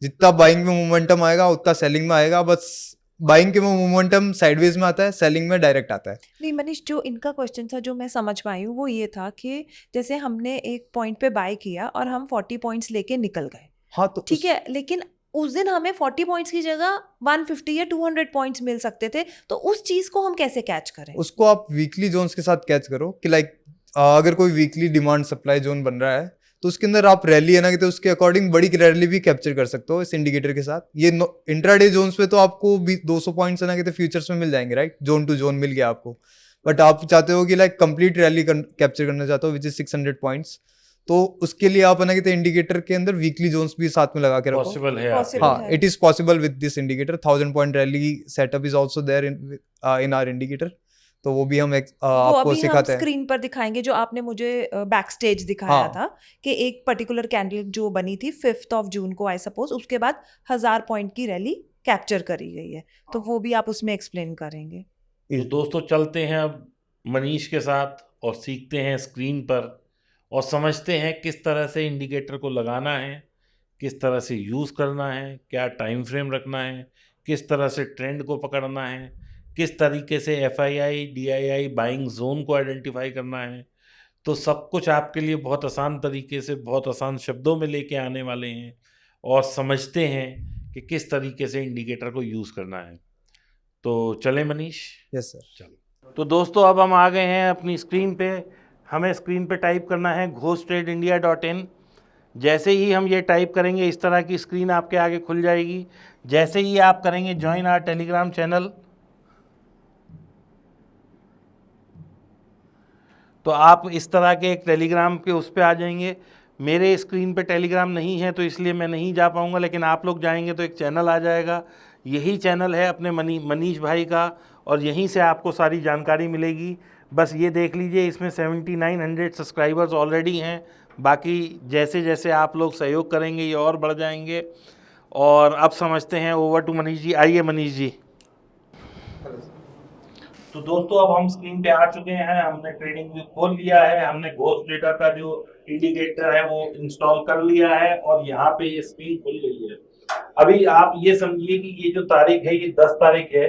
जितना बाइंग में मोमेंटम आएगा उतना सेलिंग में आएगा, बस बाइंग के में मोमेंटम साइडवेज में आता है, सेलिंग में डायरेक्ट आता है। नहीं मनीष, जो इनका क्वेश्चन था जो मैं समझ पाई हूँ वो ये था कि जैसे हमने एक पॉइंट पे बाय किया और हम 40 पॉइंट्स लेके निकल गए, हाँ तो ठीक है, लेकिन उस दिन हमें 40 पॉइंट्स की जगह 150 या 200 पॉइंट्स मिल सकते थे, तो उस चीज को हम कैसे कैच करें? उसको आप वीकली जोन्स के साथ कैच करो कि लाइक अगर कोई वीकली डिमांड सप्लाई जोन बन रहा है तो उसके अंदर आप रैली है ना कि तो उसके अकॉर्डिंग बड़ी रैली भी कैप्चर कर सकते हो इस इंडिकेटर के साथ। ये इंट्राडे जोन्स पे तो आपको 200 पॉइंट्स है ना कि फ्यूचर्स में मिल जाएंगे, राइट, जोन टू जोन मिल गया आपको। बट आप चाहते हो कि लाइक कंप्लीट रैली कैप्चर करना चाहते हो विच इज 600 पॉइंट्स, तो उसके लिए आप है ना कि इंडिकेटर के अंदर वीकली जोन्स भी साथ में लगा के रखो। पॉसिबल है Possible आपके हाँ, है। It is possible with this indicator. 1000 point rally setup is also there in our indicator, तो वो भी हम वो आपको अभी हम सिखाते हैं। स्क्रीन पर दिखाएंगे, जो आपने मुझे बैक स्टेज दिखाया हाँ था कि एक पर्टिकुलर कैंडल जो बनी थी 5 जून को आई सपोज, उसके बाद 1000 पॉइंट की रैली कैप्चर करी गई है, तो वो भी आप उसमें एक्सप्लेन करेंगे। तो दोस्तों, चलते हैं अब मनीष के साथ और सीखते हैं स्क्रीन पर और समझते हैं किस तरह से इंडिकेटर को लगाना है, किस तरह से यूज़ करना है, क्या टाइम फ्रेम रखना है, किस तरह से ट्रेंड को पकड़ना है, किस तरीके से एफआईआई डीआईआई बाइंग जोन को आइडेंटिफाई करना है। तो सब कुछ आपके लिए बहुत आसान तरीके से, बहुत आसान शब्दों में लेके आने वाले हैं और समझते हैं कि किस तरीके से इंडिकेटर को यूज़ करना है। तो चलें मनीष। Yes sir. चलो, तो दोस्तों अब हम आ गए हैं अपनी स्क्रीन पे। हमें स्क्रीन पे टाइप करना है ghostradeindia.in। जैसे ही हम ये टाइप करेंगे इस तरह की स्क्रीन आपके आगे खुल जाएगी। जैसे ही आप करेंगे ज्वाइन आवर टेलीग्राम चैनल, तो आप इस तरह के एक टेलीग्राम के उस पर आ जाएंगे। मेरे स्क्रीन पे टेलीग्राम नहीं है तो इसलिए मैं नहीं जा पाऊँगा, लेकिन आप लोग जाएंगे तो एक चैनल आ जाएगा। यही चैनल है अपने मनीष भाई का और यहीं से आपको सारी जानकारी मिलेगी। बस ये देख लीजिए, इसमें 7900 सब्सक्राइबर्स ऑलरेडी हैं। बाकी जैसे जैसे आप लोग सहयोग करेंगे ये और बढ़ जाएंगे। और अब समझते हैं, ओवर टू मनीष जी। आइए मनीष जी। तो दोस्तों अब हम स्क्रीन पे आ चुके हैं, हमने ट्रेडिंग व्यू खोल लिया है, हमने घोस्ट ट्रेडर का जो इंडिकेटर है वो इंस्टॉल कर लिया है और यहाँ पे ये स्क्रीन खुल गई है। अभी आप ये समझिए कि ये जो तारीख है ये 10 तारीख है।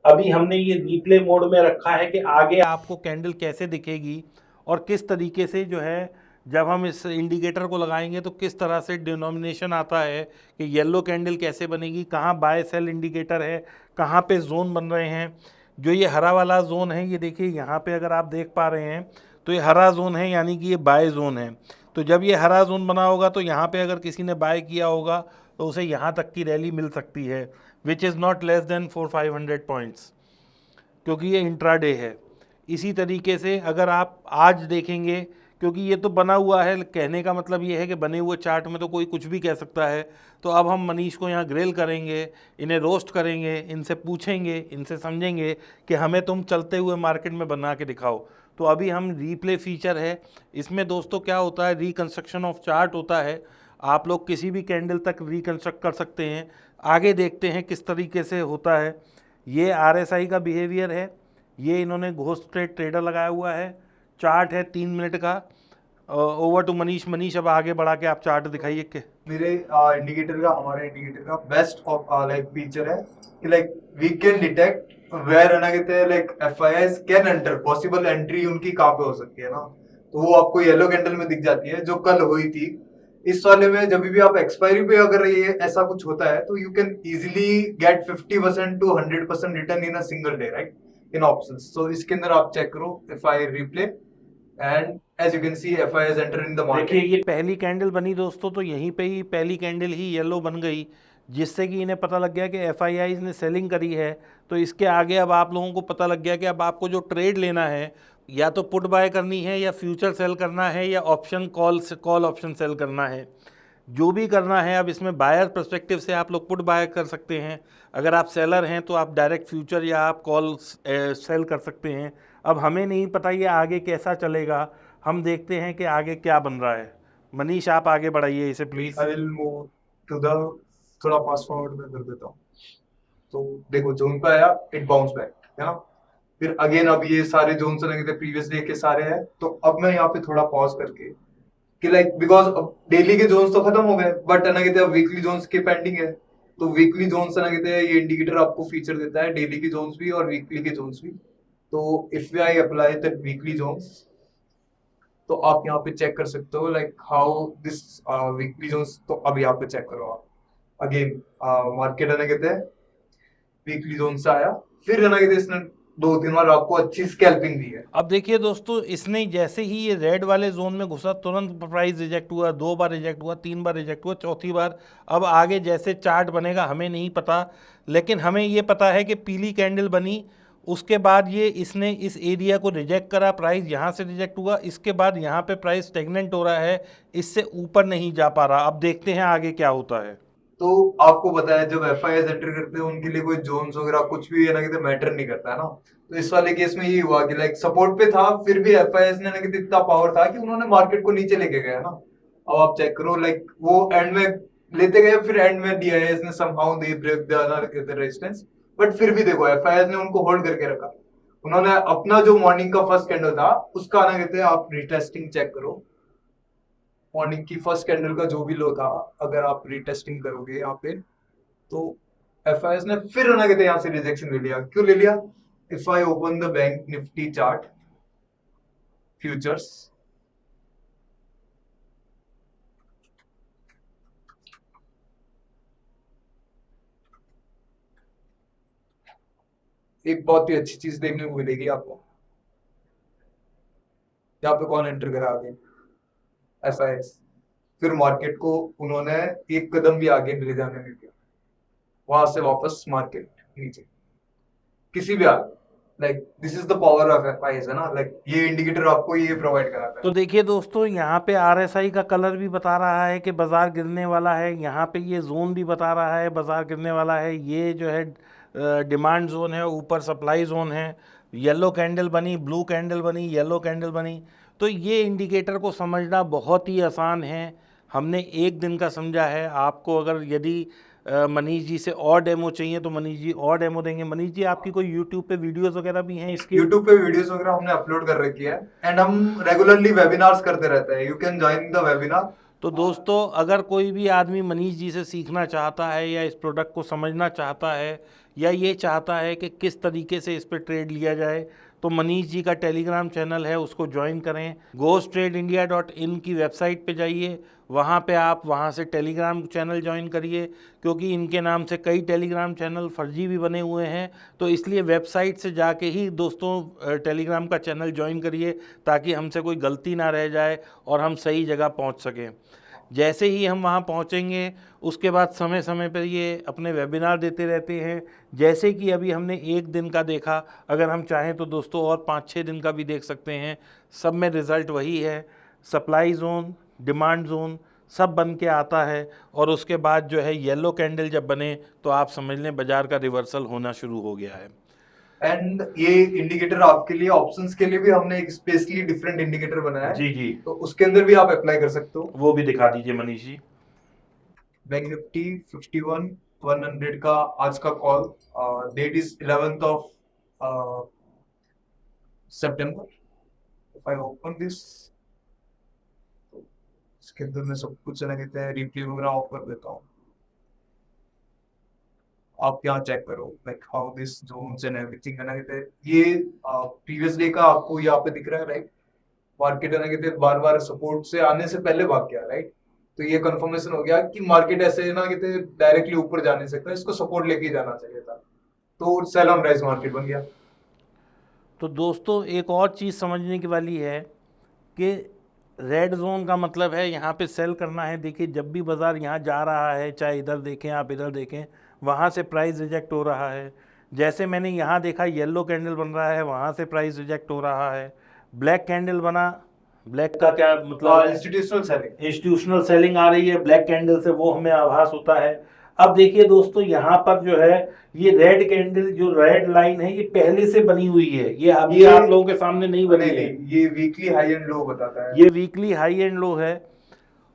अभी हमने ये रिप्ले मोड में रखा है कि आगे आपको कैंडल कैसे दिखेगी और किस तरीके से जो है जब हम इस इंडिकेटर को लगाएंगे तो किस तरह से डिनोमिनेशन आता है कि येलो कैंडल कैसे बनेगी, कहाँ बाय सेल इंडिकेटर है, कहाँ पे जोन बन रहे हैं। जो ये हरा वाला जोन है, ये देखिए यहाँ पे अगर आप देख पा रहे हैं तो ये हरा जोन है, यानी कि ये बाय जोन है। तो जब ये हरा जोन बना होगा तो यहाँ पे अगर किसी ने बाय किया होगा तो उसे यहाँ तक की रैली मिल सकती है, which is not less than 400-500 points, क्योंकि ये इंट्राडे है। इसी तरीके से अगर आप आज देखेंगे, क्योंकि ये तो बना हुआ है, कहने का मतलब ये है कि बने हुए चार्ट में तो कोई कुछ भी कह सकता है। तो अब हम मनीष को यहाँ ग्रिल करेंगे, इन्हें रोस्ट करेंगे, इनसे पूछेंगे, इनसे समझेंगे कि हमें तुम चलते हुए मार्केट में बना के दिखाओ। तो अभी हम रीप्ले फीचर है, इसमें दोस्तों क्या होता है, रिकंस्ट्रक्शन ऑफ चार्ट होता है। आप लोग किसी भी कैंडल तक रिकंस्ट्रक्ट कर सकते हैं। आगे देखते हैं किस तरीके से होता है। ये RSI का बिहेवियर है, ये इन्होंने घोस्ट ट्रेड ट्रेडर लगाया हुआ है। चार्ट है 3 मिनट का। Over to Manish. मनीष अब आगे बढ़ा के आप चार्ट दिखाइए कि मेरे इंडिकेटर का, हमारे इंडिकेटर का बेस्ट ऑफ लाइक फीचर है कि like we can detect where है ना, कहते हैं like FIIs can enter, possible entry उनकी कहाँ पे हो सकती है ना। तो वो आपको येलो कैंडल में दिख जाती है, जो कल हुई थी। इस वाले में जब भी आप एक्सपायरी पे अगर ये ऐसा कुछ होता है तो you can easily get 50% to 100% return in a single day, right, in options. तो इसके अंदर आप चेक करो FI replay, and as you can see FI has entered in the market। देखिए ये पहली कैंडल बनी दोस्तों, तो यहीं पे ही पहली कैंडल ही येलो बन गई, जिससे कि इन्हें पता लग गया कि FIIs ने सेलिंग करी है। तो इसके आगे अब आप लोगों को पता लग गया कि अब आपको जो ट्रेड लेना है, या तो पुट बाय करनी है, या फ्यूचर सेल करना है, या ऑप्शन कॉल ऑप्शन सेल करना है। जो भी करना है, अब इसमें बायर पर्सपेक्टिव से आप लोग पुट बाय कर सकते हैं। अगर आप सेलर हैं तो आप डायरेक्ट फ्यूचर या आप कॉल सेल कर सकते हैं। अब हमें नहीं पता ये आगे कैसा चलेगा, हम देखते हैं कि आगे क्या बन रहा है। मनीष आप आगे बढ़ाइए इसे please. I will move to the, थोड़ा फास्ट फॉरवर्ड में कर देता हूँ। तो देखो जोन पे आया, इट बाउंस बैक, है ना। फिर अगेन अब ये सारे जोन से लगे थे प्रीवियस डे के सारे हैं। तो अब मैं यहाँ पे थोड़ा पॉज करके कि लाइक बिकॉज अब डेली के जोन्स तो खत्म हो गए, बट है ना कहते हैं वीकली जोन्स के पेंडिंग है। तो वीकली जोन्स है ना कहते हैं ये इंडिकेटर आपको फीचर देता है, डेली के जोन्स भी और वीकली के जोन्स भी। तो if I apply the weekly zones, तो आप यहाँ पे चेक कर सकते हो like how this weekly zones. तो अब यहाँ पे चेक करो आप अगेन, मार्केट है ना कहते हैं वीकली जोन से आया, फिर है ना कहते हैं इसने 2-3 बार आपको अच्छी स्कैल्पिंग दी है। अब देखिए दोस्तों, इसने जैसे ही ये रेड वाले जोन में घुसा, तुरंत प्राइस रिजेक्ट हुआ, 2 बार रिजेक्ट हुआ, 3 बार रिजेक्ट हुआ, चौथी बार। अब आगे जैसे चार्ट बनेगा हमें नहीं पता, लेकिन हमें ये पता है कि पीली कैंडल बनी, उसके बाद ये इसने इस एरिया को रिजेक्ट करा, प्राइस यहाँ से रिजेक्ट हुआ, इसके बाद यहाँ पे प्राइस स्टेगनेंट हो रहा है, इससे ऊपर नहीं जा पा रहा। अब देखते हैं आगे क्या होता है। तो आपको पता है जब FIIs एंटर करते हैं उनके लिए कोई जोन्स वगैरह कुछ भी है ना कहते मैटर नहीं करता है ना। तो इस वाले केस में ये हुआ कि लाइक सपोर्ट पे था, फिर भी FIIs ने ना कहते इतना पावर था कि उन्होंने मार्केट को नीचे लेके गया ना। अब आप चेक करो लाइक वो एंड में लेते गए, फिर एंड में DIS ने somehow they break the resistance, but फिर भी देखो FIIs ने उनको होल्ड करके रखा। उन्होंने अपना जो मॉर्निंग का फर्स्ट कैंडल था उसका ना कहते हैं आप रिटेस्टिंग चेक करो। मॉर्निंग की फर्स्ट कैंडल का जो भी लो था, अगर आप रीटेस्टिंग करोगे यहाँ पे, तो FIIs ने फिर ना कहते यहाँ से रिजेक्शन ले लिया। क्यों ले लिया? If I open the bank Nifty chart futures, एक बहुत ही अच्छी चीज देखने को मिलेगी आपको। यहाँ पे कौन एंटर करा आगे? FIIs। फिर मार्केट को उन्होंने एक कदम भी आगे ले जाने नहीं दिया, वहां से वापस मार्केट नीचे किसी भी हाल। Like this is the power of FIIs है ना, लाइक ये इंडिकेटर आपको ये प्रोवाइड कराता है। तो देखिए दोस्तों, यहाँ पे RSI का कलर भी बता रहा है कि बाजार गिरने वाला है, यहाँ पे ये जोन भी बता रहा है बाजार गिरने वाला है। ये जो है डिमांड जोन है, ऊपर सप्लाई जोन है। येलो कैंडल बनी, ब्लू कैंडल बनी, येलो कैंडल बनी। तो ये इंडिकेटर को समझना बहुत ही आसान है। हमने एक दिन का समझा है। आपको अगर यदि मनीष जी से और डेमो चाहिए तो मनीष जी और डेमो देंगे। मनीष जी आपकी कोई यूट्यूब पे वीडियोस वगैरह भी हैं इसकी? यूट्यूब पे वीडियोस वगैरह हमने अपलोड कर रखी है, एंड हम रेगुलरली वेबिनार्स करते रहते हैं। You can join the webinar. तो दोस्तों, अगर कोई भी आदमी मनीष जी से सीखना चाहता है, या इस प्रोडक्ट को समझना चाहता है, या ये चाहता है कि किस तरीके से इस पर ट्रेड लिया जाए, तो मनीष जी का टेलीग्राम चैनल है, उसको ज्वाइन करें। GhostTradeIndia.in की वेबसाइट पे जाइए, वहाँ पे आप वहाँ से टेलीग्राम चैनल ज्वाइन करिए, क्योंकि इनके नाम से कई टेलीग्राम चैनल फर्जी भी बने हुए हैं। तो इसलिए वेबसाइट से जाके ही दोस्तों टेलीग्राम का चैनल ज्वाइन करिए, ताकि हमसे कोई गलती ना रह जाए और हम सही जगह पहुँच सकें। जैसे ही हम वहाँ पहुँचेंगे, उसके बाद समय समय पर ये अपने वेबिनार देते रहते हैं। जैसे कि अभी हमने 1 दिन का देखा, अगर हम चाहें तो दोस्तों और 5-6 दिन का भी देख सकते हैं। सब में रिज़ल्ट वही है, सप्लाई जोन, डिमांड जोन सब बन के आता है, और उसके बाद जो है येलो कैंडल जब बने तो आप समझ लें बाज़ार का रिवर्सल होना शुरू हो गया है। एंड ये इंडिकेटर आपके लिए, ऑप्शंस के लिए भी हमने एक स्पेशली डिफरेंट इंडिकेटर बनाया है, जी जी, तो उसके अंदर भी आप अप्लाई कर सकते हो। वो भी दिखा दीजिए मनीष जी। बैंक निफ्टी 51,100 का आज का call, date is 11th of September। If I open this, इसके अंदर मैं सब कुछ चला कहते हैं रिप्ले वगैरह ऑफ कर देता हूँ। आप यहाँ चेक करो like how this zones and everything है ना, कहते हैं ये प्रीवियस डे का आपको यहाँ पे दिख रहा है, राइट। मार्केट है ना कहते हैं बार बार सपोर्ट से आने से पहले भाग गया, राइट। तो ये कंफर्मेशन हो गया कि मार्केट ऐसे ना कहते हैं डायरेक्टली ऊपर जा नहीं सकता, इसको सपोर्ट लेके जाना चाहिए था, तो सेल ऑन राइज मार्केट बन गया। तो दोस्तों एक और चीज़ समझने की वाली है कि रेड जोन का मतलब है यहाँ पे सेल करना है। देखिए जब भी बाज़ार यहाँ जा रहा है, चाहे इधर देखें आप इधर देखें, वहाँ से प्राइस रिजेक्ट हो रहा है। जैसे मैंने यहाँ देखा येलो कैंडल बन रहा है, वहाँ से प्राइस रिजेक्ट हो रहा है। ब्लैक कैंडल बना, ब्लैक का क्या मतलब है? Institutional selling. इंस्टीट्यूशनल सेलिंग आ रही है ब्लैक कैंडल से, वो हमें आभास होता है। अब देखिए दोस्तों यहाँ पर जो है ये रेड कैंडल, जो रेड लाइन है, ये पहले से बनी हुई है, ये अभी आप लोगों के सामने नहीं बनी है। ये वीकली हाई एंड लो बताता है। ये वीकली हाई एंड लो है,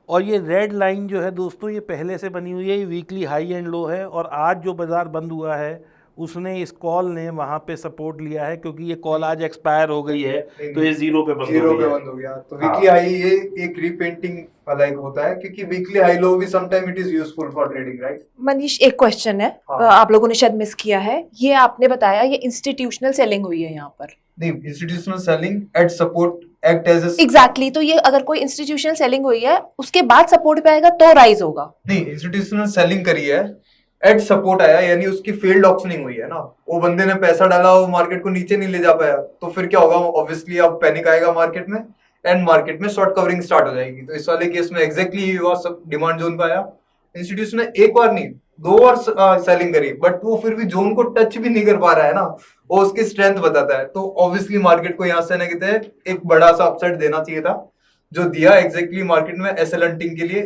और ये रेड लाइन जो है दोस्तों ये पहले से बनी हुई है, ये वीकली हाई एंड लो है। और आज जो बाजार बंद हुआ है उसने, इस कॉल ने वहाँ पे सपोर्ट लिया है, क्योंकि ये कॉल आज एक्सपायर हो गई है, तो ये जीरो पे बंद हो गया। तो वीकली हाई ये एक रीपेंटिंग लाइक होता है, क्योंकि वीकली हाई लो भी some time it is useful for trading, right. Manish, एक क्वेश्चन है, हाँ। आप लोगों ने शायद मिस किया है। ये आपने बताया ये इंस्टीट्यूशनल सेलिंग हुई है यहाँ पर। नहीं, institutional selling at support act as exactly, तो ये अगर कोई इंस्टीट्यूशनल सेलिंग हुई है उसके बाद सपोर्ट पे आएगा तो राइज होगा। नहीं, इंस्टीट्यूशनल सेलिंग करी है, एट सपोर्ट आया, यानी उसकी फेल्ड ऑप्शनिंग हुई है ना, वो बंदे ने पैसा डाला, वो मार्केट को नीचे नहीं ले जा पाया, तो फिर क्या होगा, ऑब्वियसली अब पैनिक आएगा मार्केट में, एंड मार्केट में शॉर्ट कवरिंग स्टार्ट हो जाएगी। तो इस वाले केस में एग्जैक्टली ये हुआ, सब डिमांड जोन पे आया। इंस्टीट्यूशन ने एक बार नहीं 2 बार सेलिंग करी, बट वो फिर भी जोन को टच भी नहीं कर पा रहा है ना, वो उसकी स्ट्रेंथ बताता है। तो ऑब्वियसली मार्केट को यहाँ से ना कहते हैं एक बड़ा सा अपसाइड देना चाहिए था, जो दिया एग्जैक्टली मार्केट में एसएल हंटिंग के लिए,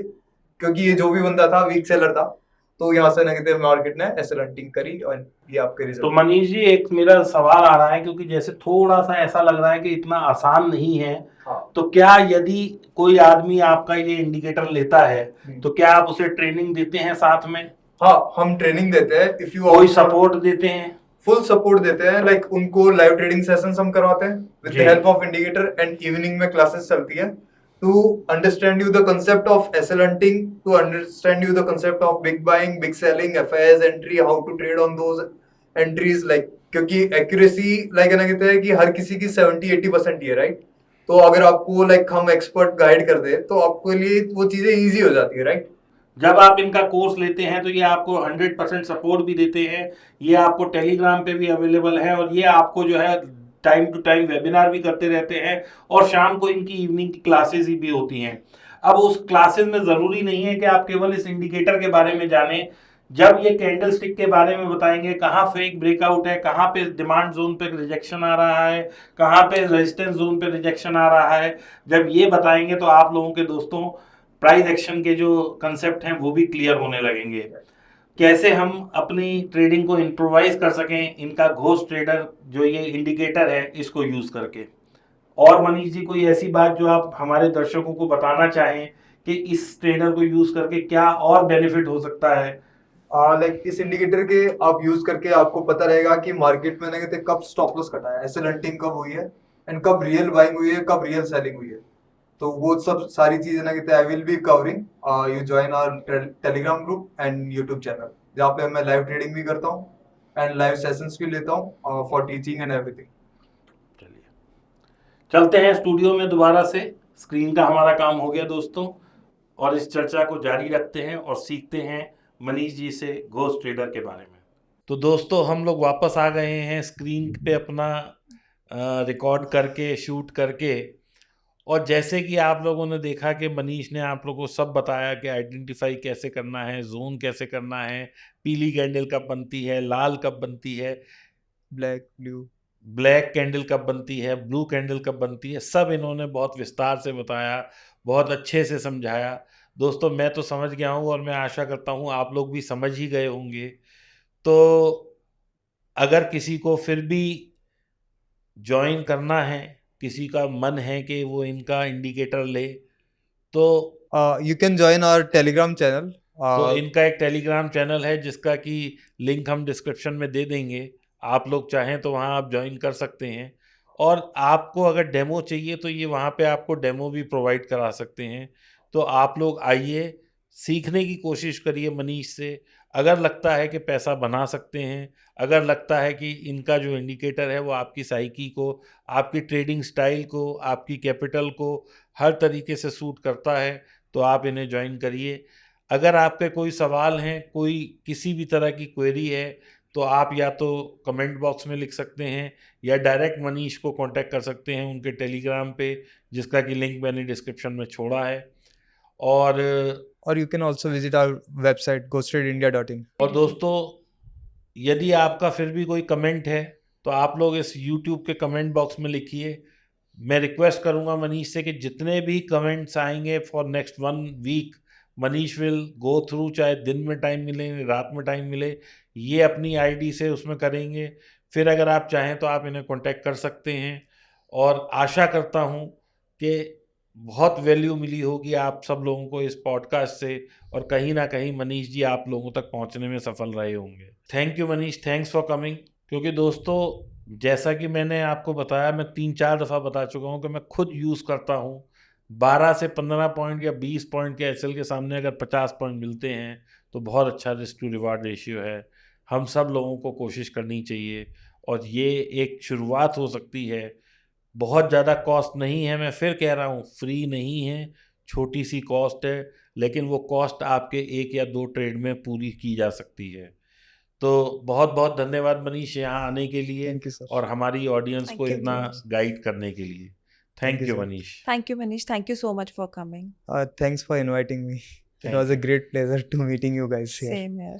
क्योंकि ये जो भी बंदा था वीक सेलर था, तो यहाँ से ना कहते हैं मार्केट ने एसएल हंटिंग करी, और ये आपके रिजल्ट। तो मनीष जी एक मेरा सवाल आ रहा है, क्योंकि जैसे थोड़ा सा ऐसा लग रहा है कि इतना आसान नहीं है, हाँ। तो क्या यदि कोई आदमी आपका ये इंडिकेटर लेता है तो क्या आप उसे ट्रेनिंग देते हैं साथ में? हाँ, हम ट्रेनिंग देते हैं। इफ यू कोई सपोर्ट देते हैं? फुल सपोर्ट देते हैं, लाइक उनको लाइव ट्रेडिंग सेशंस हम करवाते हैं with the help of indicator, and evening में क्लासेस चलती है to understand you the concept of SL hunting, to understand you the concept of big buying, big selling, FIS entry, how to trade on those entries, like क्योंकि accuracy like है ना, कहते हैं कि हर किसी की 70-80% ही है, राइट। तो अगर आपको लाइक हम एक्सपर्ट गाइड कर दे तो आपके लिए वो चीजें इजी हो जाती है, राइट। जब आप इनका कोर्स लेते हैं तो ये आपको 100% सपोर्ट भी देते हैं, ये आपको टेलीग्राम पे भी अवेलेबल है, और ये आपको जो है टाइम टू टाइम वेबिनार भी करते रहते हैं, और शाम को इनकी इवनिंग की क्लासेस भी होती हैं। अब उस क्लासेस में ज़रूरी नहीं है कि आप केवल इस इंडिकेटर के बारे में जानें, जब ये कैंडल स्टिक के बारे में बताएंगे, कहाँ फेक ब्रेकआउट है, कहाँ पे डिमांड जोन पे रिजेक्शन आ रहा है, कहाँ पे रेजिस्टेंस जोन पे रिजेक्शन आ रहा है, जब ये बताएंगे तो आप लोगों के दोस्तों प्राइस एक्शन के जो कंसेप्ट हैं वो भी क्लियर होने लगेंगे। कैसे हम अपनी ट्रेडिंग को इम्प्रोवाइज कर सकें, इनका घोस्ट ट्रेडर जो ये इंडिकेटर है इसको यूज करके। और मनीष जी कोई ऐसी बात जो आप हमारे दर्शकों को बताना चाहें कि इस ट्रेडर को यूज करके क्या और बेनिफिट हो सकता है? लाइक इस इंडिकेटर के आप यूज करके आपको पता रहेगा कि मार्केट में ना कहते कब स्टॉप लॉस कटा है, एसएल हंटिंग कब हुई है, एंड कब रियल बाइंग हुई है, कब रियल सेलिंग हुई है। तो वो सब सारी चीजें ना कहते हैं I will be covering, you join our Telegram group and YouTube channel, जहाँ पे मैं लाइव ट्रेडिंग भी करता हूँ एंड लाइव सेशंस भी लेता हूँ फॉर टीचिंग एंड एवरीथिंग। चलते हैं स्टूडियो में दोबारा से। स्क्रीन का हमारा काम हो गया दोस्तों, और इस चर्चा को जारी रखते हैं और सीखते हैं मनीष जी से घोस्ट ट्रेडर के बारे में। तो दोस्तों हम लोग वापस आ गए हैं स्क्रीन पे अपना रिकॉर्ड करके, शूट करके। और जैसे कि आप लोगों ने देखा कि मनीष ने आप लोगों को सब बताया कि आइडेंटिफाई कैसे करना है, जोन कैसे करना है, पीली कैंडल कब बनती है, लाल कब बनती है, ब्लैक ब्लू ब्लैक कैंडल कब बनती है, ब्लू कैंडल कब बनती है, सब इन्होंने बहुत विस्तार से बताया, बहुत अच्छे से समझाया। दोस्तों मैं तो समझ गया हूँ और मैं आशा करता हूँ आप लोग भी समझ ही गए होंगे। तो अगर किसी को फिर भी जॉइन करना है, किसी का मन है कि वो इनका इंडिकेटर ले, तो you can join our telegram channel. इनका एक टेलीग्राम चैनल है जिसका कि लिंक हम डिस्क्रिप्शन में दे देंगे। आप लोग चाहें तो वहाँ आप ज्वाइन कर सकते हैं, और आपको अगर डेमो चाहिए तो ये वहाँ पे आपको डेमो भी प्रोवाइड करा सकते हैं। तो आप लोग आइए, सीखने की कोशिश करिए मनीष से। अगर लगता है कि पैसा बना सकते हैं, अगर लगता है कि इनका जो इंडिकेटर है वो आपकी साइकी को, आपकी ट्रेडिंग स्टाइल को, आपकी कैपिटल को हर तरीके से सूट करता है, तो आप इन्हें ज्वाइन करिए। अगर आपके कोई सवाल हैं, कोई किसी भी तरह की क्वेरी है, तो आप या तो कमेंट बॉक्स में लिख सकते हैं या डायरेक्ट मनीष को कांटेक्ट कर सकते हैं उनके टेलीग्राम पे, जिसका कि लिंक मैंने डिस्क्रिप्शन में छोड़ा है। और or you can also visit our website ghostedindia.in. और दोस्तों यदि आपका फिर भी कोई कमेंट है तो आप लोग इस YouTube के कमेंट बॉक्स में लिखिए। मैं रिक्वेस्ट करूंगा मनीष से कि जितने भी कमेंट्स आएंगे for next 1 week, Manish will go through, चाहे दिन में टाइम मिले, रात में टाइम मिले, ये अपनी आईडी से उसमें करेंगे। फिर अगर आप चाहें तो आप इन्हें कांटेक्ट कर सकते हैं, और आशा करता हूं कि बहुत वैल्यू मिली होगी आप सब लोगों को इस पॉडकास्ट से, और कहीं ना कहीं मनीष जी आप लोगों तक पहुंचने में सफल रहे होंगे। Thank you Manish, thanks for coming. क्योंकि दोस्तों जैसा कि मैंने आपको बताया, मैं 3-4 दफ़ा बता चुका हूं कि मैं खुद यूज़ करता हूं। 12 से 15 पॉइंट या 20 पॉइंट के एसएल के सामने अगर 50 पॉइंट मिलते हैं तो बहुत अच्छा रिस्क टू रिवार्ड रेशियो है। हम सब लोगों को कोशिश करनी चाहिए, और ये एक शुरुआत हो सकती है। बहुत ज़्यादा कॉस्ट नहीं है, मैं फिर कह रहा हूँ, फ्री नहीं है, छोटी सी कॉस्ट है, लेकिन वो कॉस्ट आपके 1 या 2 ट्रेड में पूरी की जा सकती है। तो बहुत बहुत धन्यवाद मनीष यहाँ आने के लिए Thank you, sir. और हमारी ऑडियंस को Thank you. इतना गाइड करने के लिए। Thank thank you, you sir. Manish. Thank you, Manish. Thank you so much for coming. Thanks for inviting me. It Thank was a great pleasure to meeting you guys here. Same here.